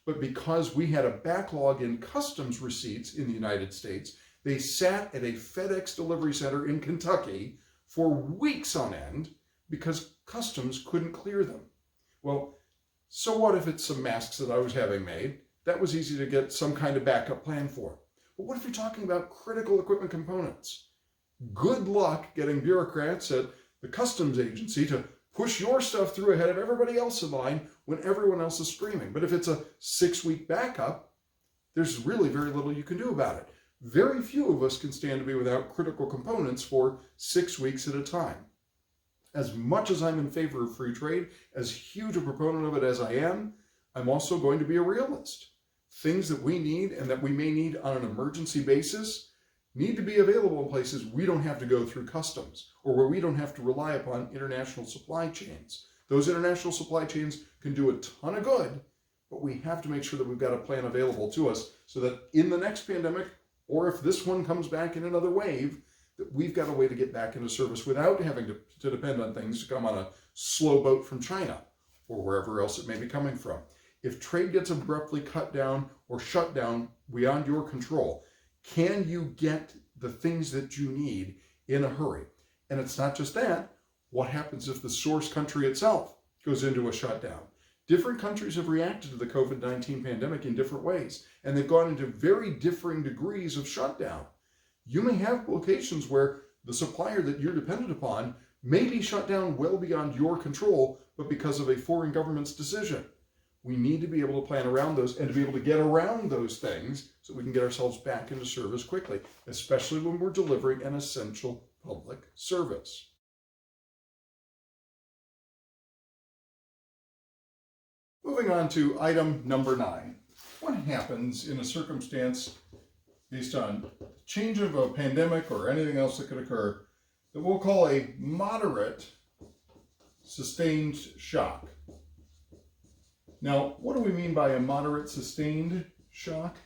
But because we had a backlog in customs receipts in the United States, they sat at a FedEx delivery center in Kentucky for weeks on end because customs couldn't clear them. Well, so what if it's some masks that I was having made? That was easy to get some kind of backup plan for. But what if you're talking about critical equipment components? Good luck getting bureaucrats at the customs agency to push your stuff through ahead of everybody else in line when everyone else is screaming. But if it's a 6-week backup, there's really very little you can do about it. Very few of us can stand to be without critical components for 6 weeks at a time. As much as I'm in favor of free trade, as huge a proponent of it as I am, I'm also going to be a realist. Things that we need and that we may need on an emergency basis need to be available in places we don't have to go through customs or where we don't have to rely upon international supply chains. Those international supply chains can do a ton of good, but we have to make sure that we've got a plan available to us so that in the next pandemic, or if this one comes back in another wave, that we've got a way to get back into service without having to depend on things to come on a slow boat from China or wherever else it may be coming from. If trade gets abruptly cut down or shut down beyond your control, can you get the things that you need in a hurry? And it's not just that. What happens if the source country itself goes into a shutdown? Different countries have reacted to the COVID-19 pandemic in different ways, and they've gone into very differing degrees of shutdown. You may have locations where the supplier that you're dependent upon may be shut down well beyond your control, but because of a foreign government's decision. We need to be able to plan around those and to be able to get around those things so we can get ourselves back into service quickly, especially when we're delivering an essential public service. Moving on to item number 9. What happens in a circumstance based on change of a pandemic or anything else that could occur that we'll call a moderate sustained shock? Now, what do we mean by a moderate sustained shock?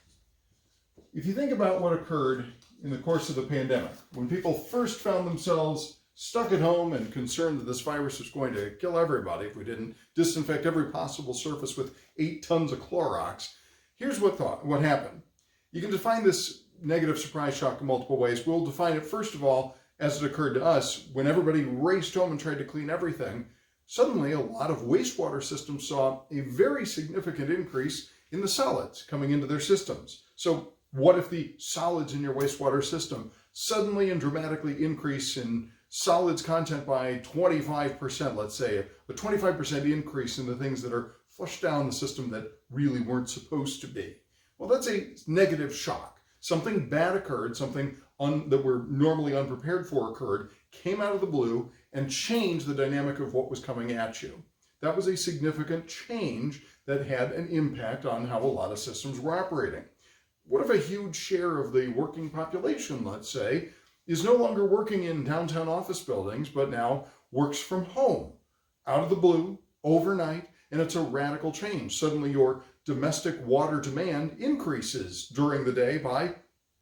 If you think about what occurred in the course of the pandemic, when people first found themselves stuck at home and concerned that this virus was going to kill everybody if we didn't disinfect every possible surface with 8 tons of Clorox, here's what happened. You can define this negative surprise shock in multiple ways. We'll define it, first of all, as it occurred to us when everybody raced home and tried to clean everything. Suddenly, a lot of wastewater systems saw a very significant increase in the solids coming into their systems. So what if the solids in your wastewater system suddenly and dramatically increase in solids content by 25%, let's say, a 25% increase in the things that are flushed down the system that really weren't supposed to be? Well, that's a negative shock. Something bad occurred, something that we're normally unprepared for occurred, came out of the blue, and changed the dynamic of what was coming at you. That was a significant change that had an impact on how a lot of systems were operating. What if a huge share of the working population, let's say, is no longer working in downtown office buildings, but now works from home, out of the blue, overnight, and it's a radical change. Suddenly your domestic water demand increases during the day by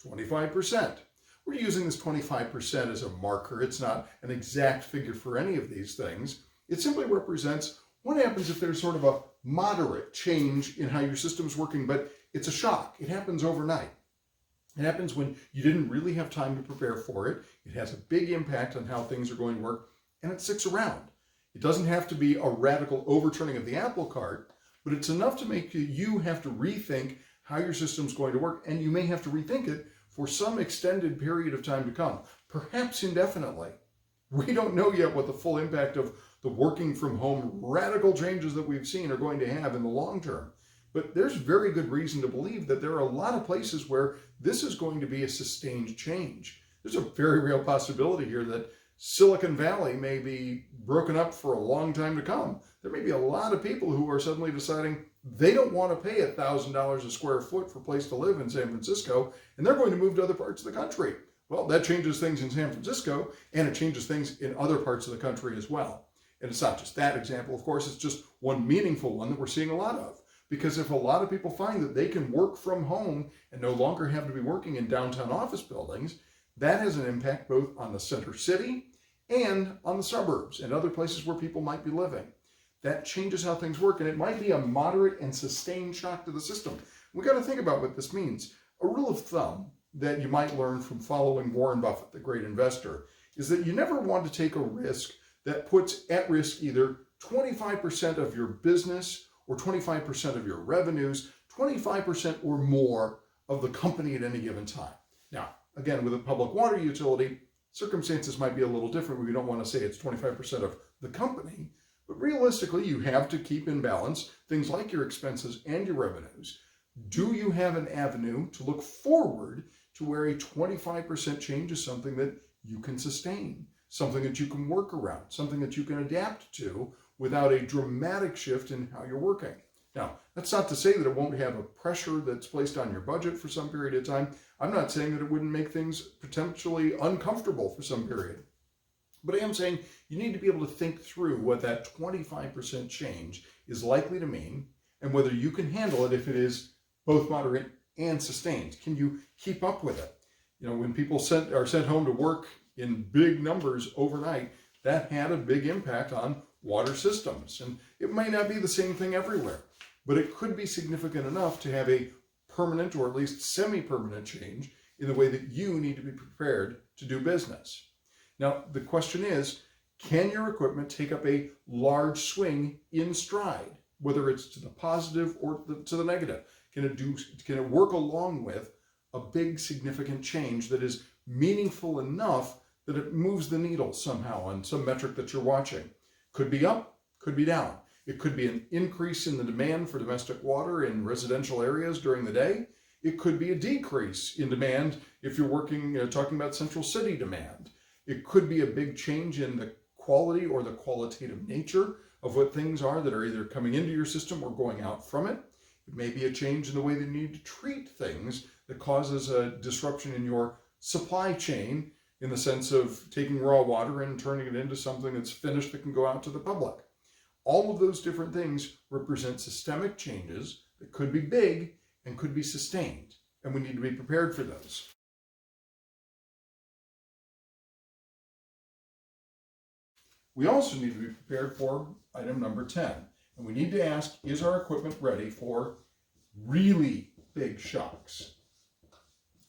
25%. We're using this 25% as a marker. It's not an exact figure for any of these things. It simply represents what happens if there's sort of a moderate change in how your system's working, but it's a shock. It happens overnight. It happens when you didn't really have time to prepare for it. It has a big impact on how things are going to work, and it sticks around. It doesn't have to be a radical overturning of the apple cart, but it's enough to make you have to rethink how your system's going to work, and you may have to rethink it for some extended period of time to come, perhaps indefinitely. We don't know yet what the full impact of the working from home radical changes that we've seen are going to have in the long term. But there's very good reason to believe that there are a lot of places where this is going to be a sustained change. There's a very real possibility here that Silicon Valley may be broken up for a long time to come. There may be a lot of people who are suddenly deciding they don't want to pay $1,000 a square foot for a place to live in San Francisco, and they're going to move to other parts of the country. Well, that changes things in San Francisco, and it changes things in other parts of the country as well. And it's not just that example, of course, it's just one meaningful one that we're seeing a lot of. Because if a lot of people find that they can work from home and no longer have to be working in downtown office buildings, that has an impact both on the center city and on the suburbs and other places where people might be living. That changes how things work, and it might be a moderate and sustained shock to the system. We got to think about what this means. A rule of thumb that you might learn from following Warren Buffett, the great investor, is that you never want to take a risk that puts at risk either 25% of your business or 25% of your revenues, 25% or more of the company at any given time. Now, again, with a public water utility, circumstances might be a little different. We don't want to say it's 25% of the company, but realistically, you have to keep in balance things like your expenses and your revenues. Do you have an avenue to look forward to where a 25% change is something that you can sustain, something that you can work around, something that you can adapt to without a dramatic shift in how you're working? Now, that's not to say that it won't have a pressure that's placed on your budget for some period of time. I'm not saying that it wouldn't make things potentially uncomfortable for some period. But I am saying you need to be able to think through what that 25% change is likely to mean and whether you can handle it if it is both moderate and sustained. Can you keep up with it? You know, when people are sent home to work in big numbers overnight, that had a big impact on water systems. And it may not be the same thing everywhere, but it could be significant enough to have a permanent or at least semi-permanent change in the way that you need to be prepared to do business. Now, the question is, can your equipment take up a large swing in stride, whether it's to the positive or to the negative? Can it work along with a big significant change that is meaningful enough that it moves the needle somehow on some metric that you're watching? Could be up, could be down. It could be an increase in the demand for domestic water in residential areas during the day. It could be a decrease in demand if you're talking about central city demand. It could be a big change in the quality or the qualitative nature of what things are that are either coming into your system or going out from it. It may be a change in the way that you need to treat things that causes a disruption in your supply chain in the sense of taking raw water and turning it into something that's finished that can go out to the public. All of those different things represent systemic changes that could be big and could be sustained, and we need to be prepared for those. We also need to be prepared for item number 10, and we need to ask, is our equipment ready for really big shocks?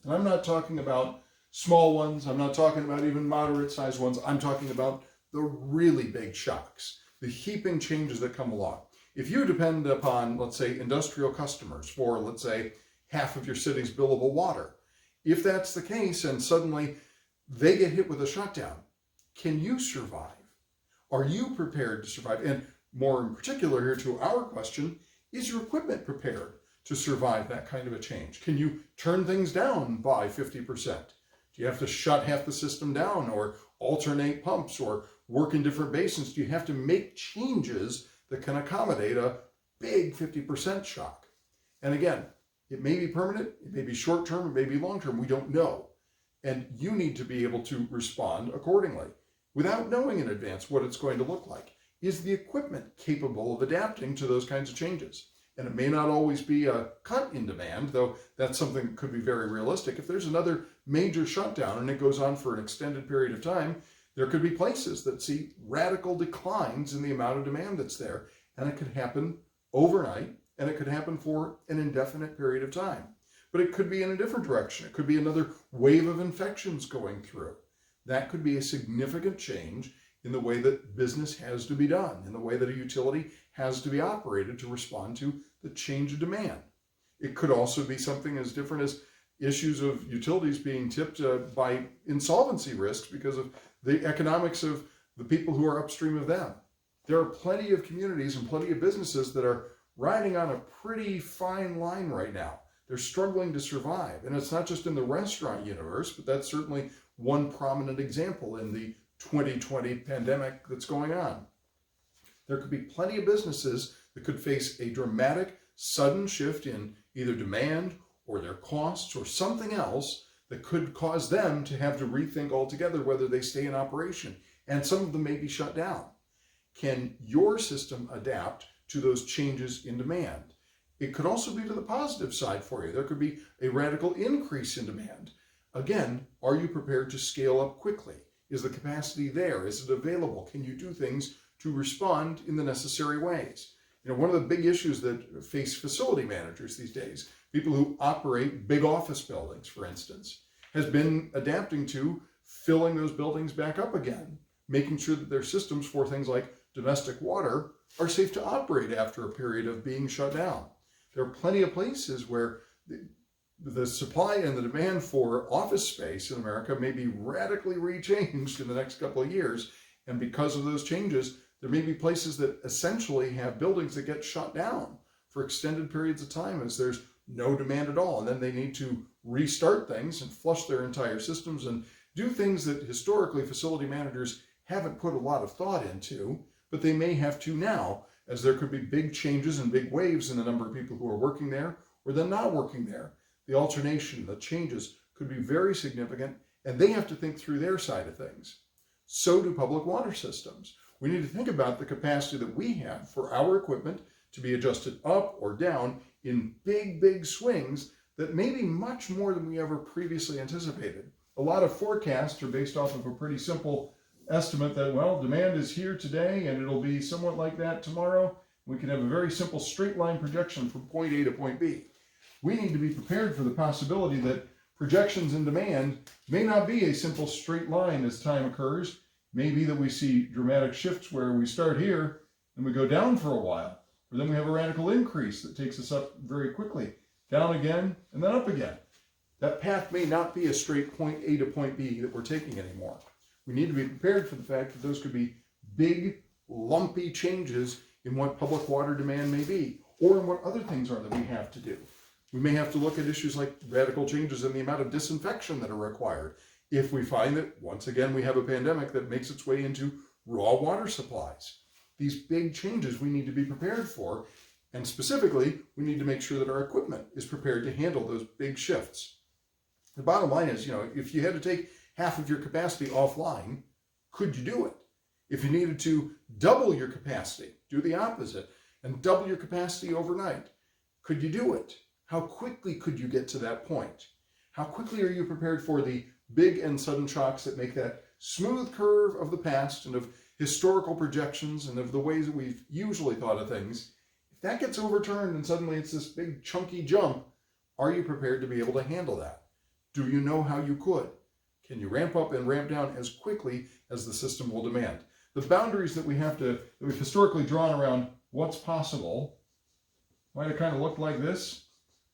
And I'm not talking about small ones, I'm not talking about even moderate sized ones, I'm talking about the really big shocks, the heaping changes that come along. If you depend upon, let's say, industrial customers for, let's say, half of your city's billable water, if that's the case and suddenly they get hit with a shutdown, can you survive? Are you prepared to survive? And more in particular here to our question, is your equipment prepared to survive that kind of a change? Can you turn things down by 50%? Do you have to shut half the system down or alternate pumps or work in different basins? Do you have to make changes that can accommodate a big 50% shock? And again, it may be permanent, it may be short-term, it may be long-term, we don't know. And you need to be able to respond accordingly without knowing in advance what it's going to look like. Is the equipment capable of adapting to those kinds of changes? And it may not always be a cut in demand, though that's something that could be very realistic. If there's another major shutdown and it goes on for an extended period of time, there could be places that see radical declines in the amount of demand that's there. And it could happen overnight, and it could happen for an indefinite period of time. But it could be in a different direction. It could be another wave of infections going through. That could be a significant change in the way that business has to be done, in the way that a utility has to be operated to respond to the change of demand. It could also be something as different as issues of utilities being tipped by insolvency risks because of the economics of the people who are upstream of them. There are plenty of communities and plenty of businesses that are riding on a pretty fine line right now. They're struggling to survive. And it's not just in the restaurant universe, but that's certainly one prominent example in the 2020 pandemic that's going on. There could be plenty of businesses that could face a dramatic, sudden shift in either demand or their costs or something else that could cause them to have to rethink altogether whether they stay in operation. And some of them may be shut down. Can your system adapt to those changes in demand? It could also be to the positive side for you. There could be a radical increase in demand. Again, are you prepared to scale up quickly? Is the capacity there? Is it available? Can you do things to respond in the necessary ways? You know, one of the big issues that face facility managers these days, people who operate big office buildings, for instance, has been adapting to filling those buildings back up again, making sure that their systems for things like domestic water are safe to operate after a period of being shut down. There are plenty of places where the supply and the demand for office space in America may be radically rechanged in the next couple of years. And because of those changes, there may be places that essentially have buildings that get shut down for extended periods of time as there's no demand at all. And then they need to restart things and flush their entire systems and do things that historically facility managers haven't put a lot of thought into, but they may have to now, as there could be big changes and big waves in the number of people who are working there or then not working there. The alternation, the changes could be very significant, and they have to think through their side of things. So do public water systems. We need to think about the capacity that we have for our equipment to be adjusted up or down in big, big swings that may be much more than we ever previously anticipated. A lot of forecasts are based off of a pretty simple estimate that, well, demand is here today and it'll be somewhat like that tomorrow. We can have a very simple straight line projection from point A to point B. We need to be prepared for the possibility that projections in demand may not be a simple straight line as time occurs. Maybe that we see dramatic shifts where we start here and we go down for a while, or then we have a radical increase that takes us up very quickly, down again and then up again. That path may not be a straight point A to point B that we're taking anymore. We need to be prepared for the fact that those could be big, lumpy changes in what public water demand may be, or in what other things are that we have to do. We may have to look at issues like radical changes in the amount of disinfection that are required if we find that, once again, we have a pandemic that makes its way into raw water supplies. These big changes we need to be prepared for, and specifically, we need to make sure that our equipment is prepared to handle those big shifts. The bottom line is, if you had to take half of your capacity offline, could you do it? If you needed to double your capacity, do the opposite, and double your capacity overnight, could you do it? How quickly could you get to that point? How quickly are you prepared for the big and sudden shocks that make that smooth curve of the past and of historical projections and of the ways that we've usually thought of things? If that gets overturned and suddenly it's this big chunky jump, are you prepared to be able to handle that? Do you know how you could? Can you ramp up and ramp down as quickly as the system will demand? The boundaries that we've historically drawn around what's possible might have kind of looked like this.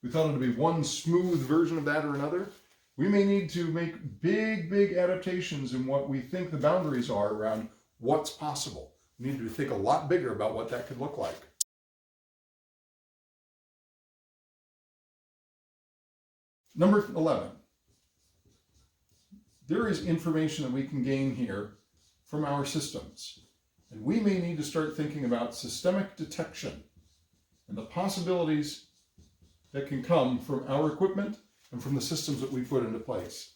We thought it would be one smooth version of that or another. We may need to make big, big adaptations in what we think the boundaries are around what's possible. We need to think a lot bigger about what that could look like. Number 11. There is information that we can gain here from our systems. And we may need to start thinking about systemic detection and the possibilities that can come from our equipment and from the systems that we put into place.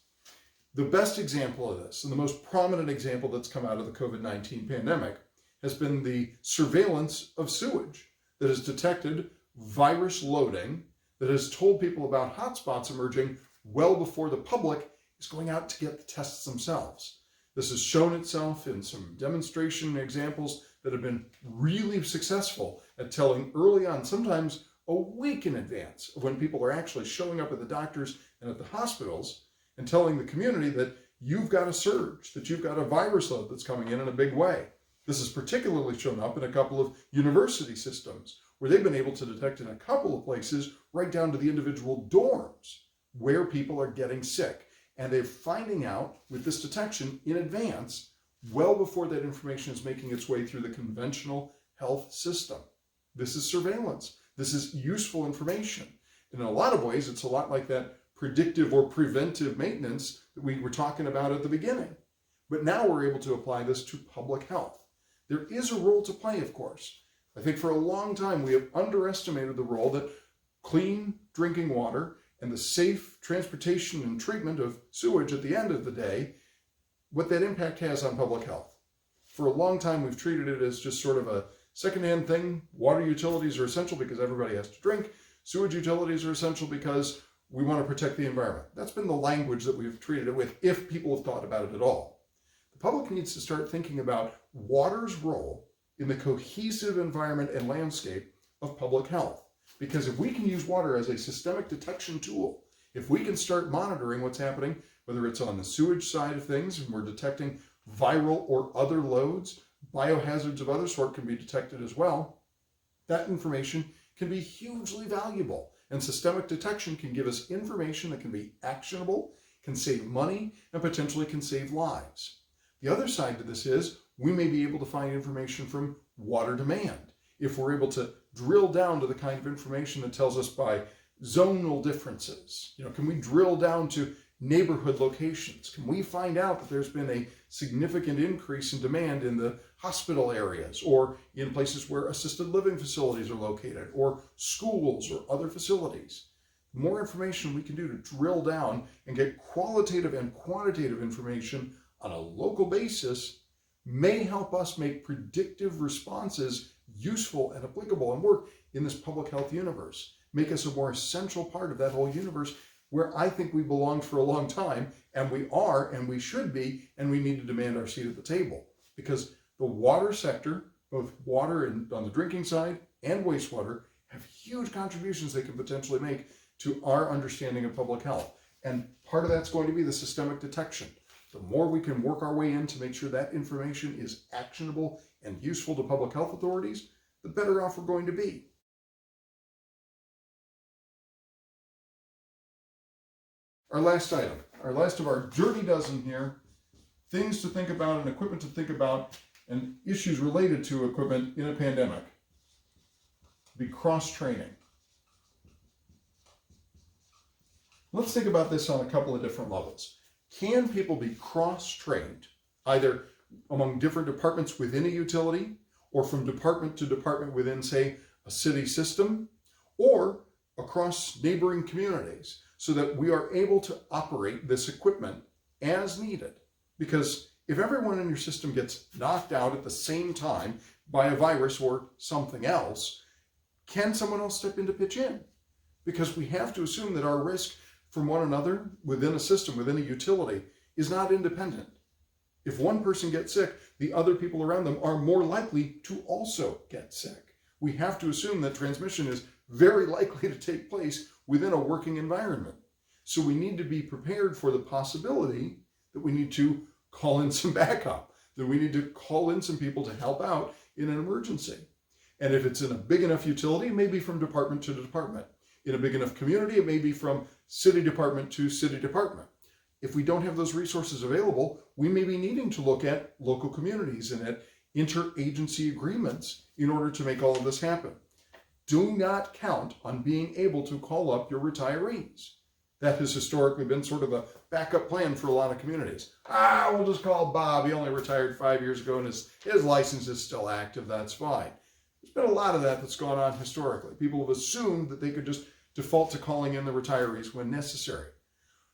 The best example of this, and the most prominent example that's come out of the COVID-19 pandemic, has been the surveillance of sewage that has detected virus loading, that has told people about hotspots emerging well before the public is going out to get the tests themselves. This has shown itself in some demonstration examples that have been really successful at telling early on, sometimes a week in advance of when people are actually showing up at the doctors and at the hospitals and telling the community that you've got a surge, that you've got a virus load that's coming in a big way. This has particularly shown up in a couple of university systems where they've been able to detect in a couple of places right down to the individual dorms where people are getting sick. And they're finding out with this detection in advance, well before that information is making its way through the conventional health system. This is surveillance. This is useful information. In a lot of ways, it's a lot like that predictive or preventive maintenance that we were talking about at the beginning. But now we're able to apply this to public health. There is a role to play, of course. I think for a long time we have underestimated the role that clean drinking water and the safe transportation and treatment of sewage at the end of the day, what that impact has on public health. For a long time, we've treated it as just sort of a secondhand thing. Water utilities are essential because everybody has to drink. Sewage utilities are essential because we want to protect the environment. That's been the language that we've treated it with, if people have thought about it at all. The public needs to start thinking about water's role in the cohesive environment and landscape of public health. Because if we can use water as a systemic detection tool, if we can start monitoring what's happening, whether it's on the sewage side of things, and we're detecting viral or other loads, biohazards of other sort can be detected as well, that information can be hugely valuable. And systemic detection can give us information that can be actionable, can save money, and potentially can save lives. The other side to this is we may be able to find information from water demand. If we're able to drill down to the kind of information that tells us by zonal differences, can we drill down to neighborhood locations? Can we find out that there's been a significant increase in demand in the hospital areas or in places where assisted living facilities are located or schools or other facilities? The more information we can do to drill down and get qualitative and quantitative information on a local basis may help us make predictive responses useful and applicable and work in this public health universe, make us a more essential part of that whole universe where I think we belonged for a long time, and we are, and we should be, and we need to demand our seat at the table. Because the water sector, both water and on the drinking side and wastewater, have huge contributions they can potentially make to our understanding of public health. And part of that's going to be the systemic detection. The more we can work our way in to make sure that information is actionable and useful to public health authorities, the better off we're going to be. Our last item, our last of our dirty dozen here, things to think about and equipment to think about and issues related to equipment in a pandemic. Be cross-training. Let's think about this on a couple of different levels. Can people be cross-trained, either among different departments within a utility or from department to department within, say, a city system, or across neighboring communities, so that we are able to operate this equipment as needed? Because if everyone in your system gets knocked out at the same time by a virus or something else, can someone else step in to pitch in? Because we have to assume that our risk from one another within a system, within a utility, is not independent. If one person gets sick, the other people around them are more likely to also get sick. We have to assume that transmission is very likely to take place within a working environment. So we need to be prepared for the possibility that we need to call in some backup, that we need to call in some people to help out in an emergency. And if it's in a big enough utility, it may be from department to department. In a big enough community, it may be from city department to city department. If we don't have those resources available, we may be needing to look at local communities and at interagency agreements in order to make all of this happen. Do not count on being able to call up your retirees. That has historically been sort of a backup plan for a lot of communities. We'll just call Bob. He only retired 5 years ago and his license is still active. That's fine. There's been a lot of that that's gone on historically. People have assumed that they could just default to calling in the retirees when necessary.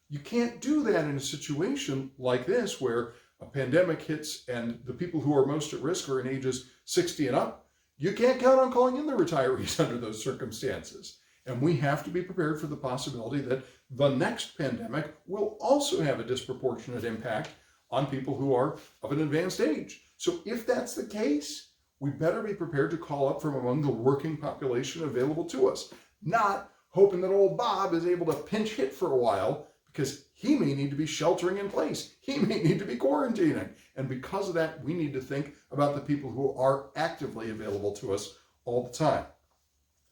You can't do that in a situation like this where a pandemic hits and the people who are most at risk are in ages 60 and up. You can't count on calling in the retirees under those circumstances. And we have to be prepared for the possibility that the next pandemic will also have a disproportionate impact on people who are of an advanced age. So if that's the case, we better be prepared to call up from among the working population available to us, not hoping that old Bob is able to pinch hit for a while because he may need to be sheltering in place. He may need to be quarantining. And because of that, we need to think about the people who are actively available to us all the time.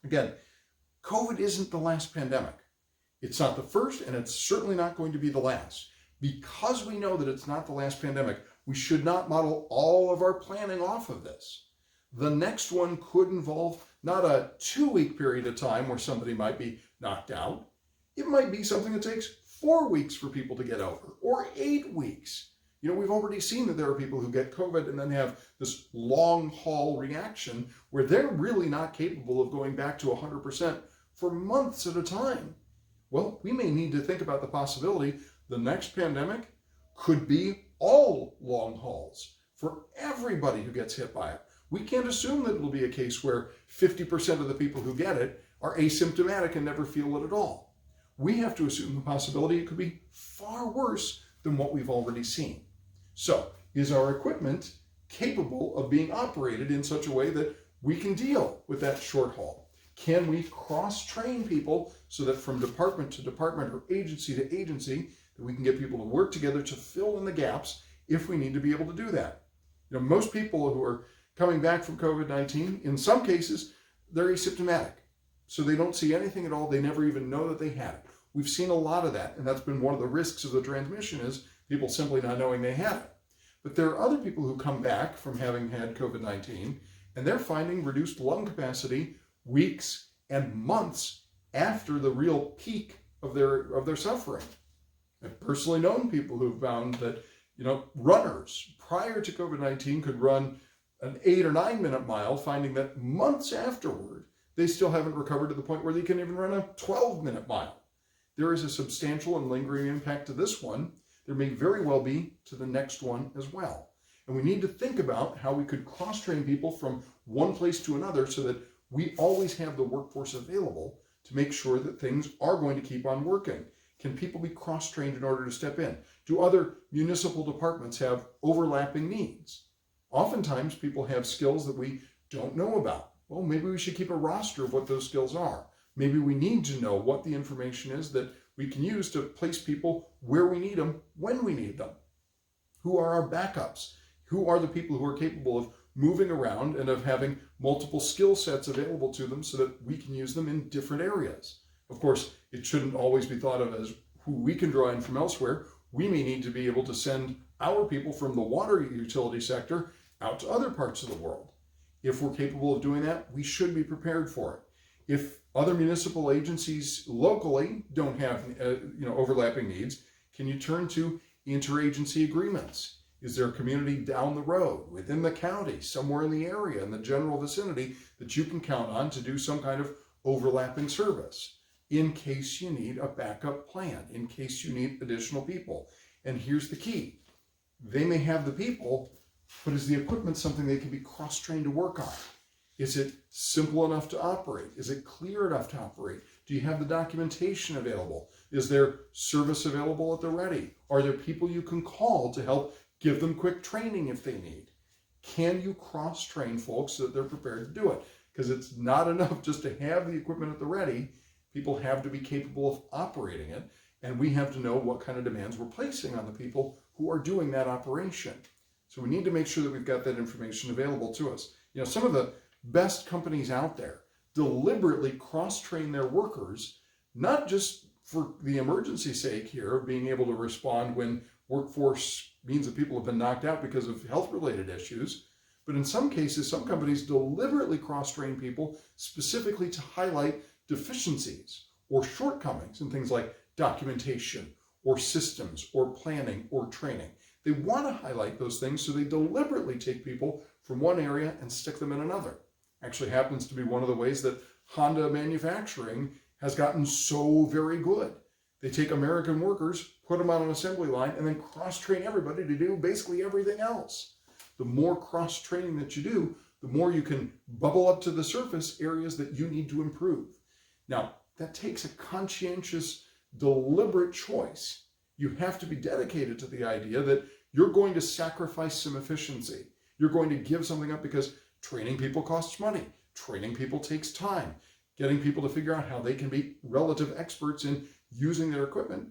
Again, COVID isn't the last pandemic. It's not the first, and it's certainly not going to be the last. Because we know that it's not the last pandemic, we should not model all of our planning off of this. The next one could involve not a 2-week period of time where somebody might be knocked out. It might be something that takes 4 weeks for people to get over, or 8 weeks. You know, we've already seen that there are people who get COVID and then have this long haul reaction where they're really not capable of going back to 100% for months at a time. Well, we may need to think about the possibility the next pandemic could be all long hauls for everybody who gets hit by it. We can't assume that it'll be a case where 50% of the people who get it are asymptomatic and never feel it at all. We have to assume the possibility it could be far worse than what we've already seen. So, is our equipment capable of being operated in such a way that we can deal with that short haul? Can we cross-train people so that from department to department or agency to agency, that we can get people to work together to fill in the gaps if we need to be able to do that? You know, most people who are coming back from COVID-19, in some cases, they're asymptomatic. So they don't see anything at all. They never even know that they had it. We've seen a lot of that, and that's been one of the risks of the transmission is people simply not knowing they had it. But there are other people who come back from having had COVID-19, and they're finding reduced lung capacity weeks and months after the real peak of their suffering. I've personally known people who've found that, you know, runners prior to COVID-19 could run an 8 or 9 minute mile, finding that months afterward, they still haven't recovered to the point where they can even run a 12-minute mile. There is a substantial and lingering impact to this one. There may very well be to the next one as well. And we need to think about how we could cross-train people from one place to another so that we always have the workforce available to make sure that things are going to keep on working. Can people be cross-trained in order to step in? Do other municipal departments have overlapping needs? Oftentimes, people have skills that we don't know about. Well, maybe we should keep a roster of what those skills are. Maybe we need to know what the information is that we can use to place people where we need them, when we need them. Who are our backups? Who are the people who are capable of moving around and of having multiple skill sets available to them so that we can use them in different areas? Of course, it shouldn't always be thought of as who we can draw in from elsewhere. We may need to be able to send our people from the water utility sector out to other parts of the world. If we're capable of doing that, we should be prepared for it. If other municipal agencies locally don't have overlapping needs, can you turn to interagency agreements? Is there a community down the road, within the county, somewhere in the area, in the general vicinity, that you can count on to do some kind of overlapping service in case you need a backup plan, in case you need additional people? And here's the key. They may have the people, but is the equipment something they can be cross-trained to work on? Is it simple enough to operate? Is it clear enough to operate? Do you have the documentation available? Is there service available at the ready? Are there people you can call to help give them quick training if they need? Can you cross-train folks so that they're prepared to do it? Because it's not enough just to have the equipment at the ready. People have to be capable of operating it, and we have to know what kind of demands we're placing on the people who are doing that operation. So we need to make sure that we've got that information available to us. You know, some of the best companies out there deliberately cross-train their workers, not just for the emergency sake here of being able to respond when workforce means that people have been knocked out because of health-related issues, but in some cases, some companies deliberately cross-train people specifically to highlight deficiencies or shortcomings in things like documentation or systems or planning or training. They want to highlight those things, so they deliberately take people from one area and stick them in another. Actually happens to be one of the ways that Honda manufacturing has gotten so very good. They take American workers, put them on an assembly line, and then cross-train everybody to do basically everything else. The more cross-training that you do, the more you can bubble up to the surface areas that you need to improve. Now, that takes a conscientious, deliberate choice. You have to be dedicated to the idea that you're going to sacrifice some efficiency. You're going to give something up because training people costs money. Training people takes time. Getting people to figure out how they can be relative experts in using their equipment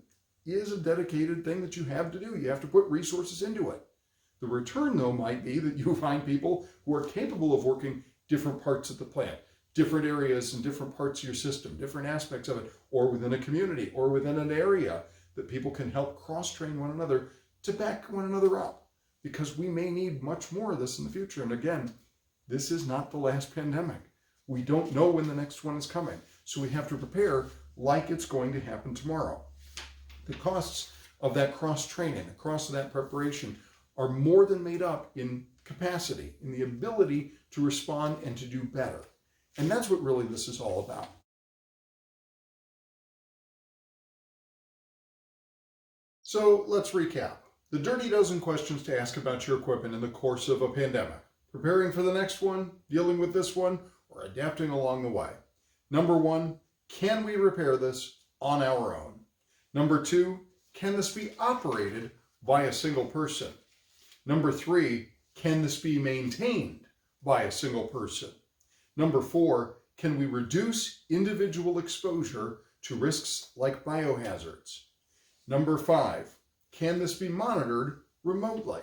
is a dedicated thing that you have to do. You have to put resources into it. The return, though, might be that you find people who are capable of working different parts of the plant, different areas and different parts of your system, different aspects of it, or within a community or within an area that people can help cross-train one another to back one another up, because we may need much more of this in the future. And again, this is not the last pandemic. We don't know when the next one is coming, so we have to prepare like it's going to happen tomorrow. The costs of that cross-training, the costs of that preparation are more than made up in capacity, in the ability to respond and to do better. And that's what really this is all about. So let's recap. The dirty dozen questions to ask about your equipment in the course of a pandemic. Preparing for the next one, dealing with this one, or adapting along the way. Number 1, can we repair this on our own? Number 2, can this be operated by a single person? Number 3, can this be maintained by a single person? Number 4, can we reduce individual exposure to risks like biohazards? Number 5, can this be monitored remotely?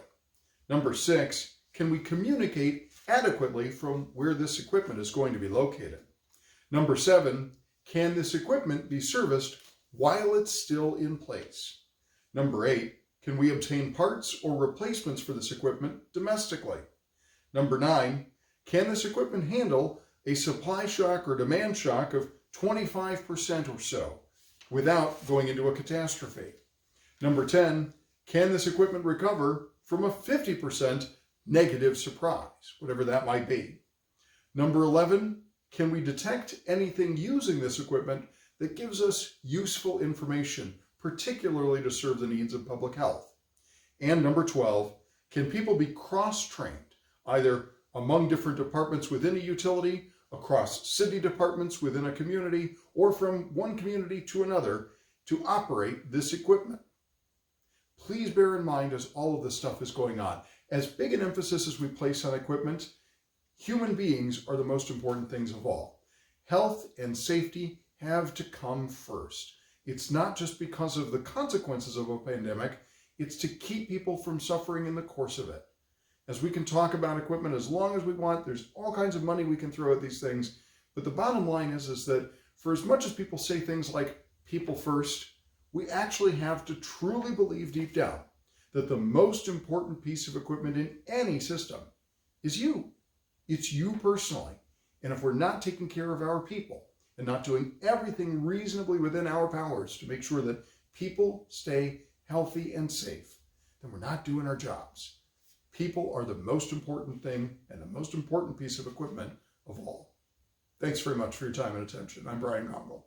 Number 6, can we communicate adequately from where this equipment is going to be located? Number 7, can this equipment be serviced while it's still in place? Number 8, can we obtain parts or replacements for this equipment domestically? Number 9, can this equipment handle a supply shock or demand shock of 25% or so without going into a catastrophe? Number 10, can this equipment recover from a 50% negative surprise, whatever that might be? Number 11, can we detect anything using this equipment that gives us useful information, particularly to serve the needs of public health? And number 12, can people be cross-trained, either among different departments within a utility, across city departments within a community, or from one community to another to operate this equipment? Please bear in mind, as all of this stuff is going on, as big an emphasis as we place on equipment, human beings are the most important things of all. Health and safety have to come first. It's not just because of the consequences of a pandemic, it's to keep people from suffering in the course of it. As we can talk about equipment as long as we want, there's all kinds of money we can throw at these things, but the bottom line is that for as much as people say things like people first, we actually have to truly believe deep down that the most important piece of equipment in any system is you. It's you personally. And if we're not taking care of our people and not doing everything reasonably within our powers to make sure that people stay healthy and safe, then we're not doing our jobs. People are the most important thing and the most important piece of equipment of all. Thanks very much for your time and attention. I'm Brian Gongol.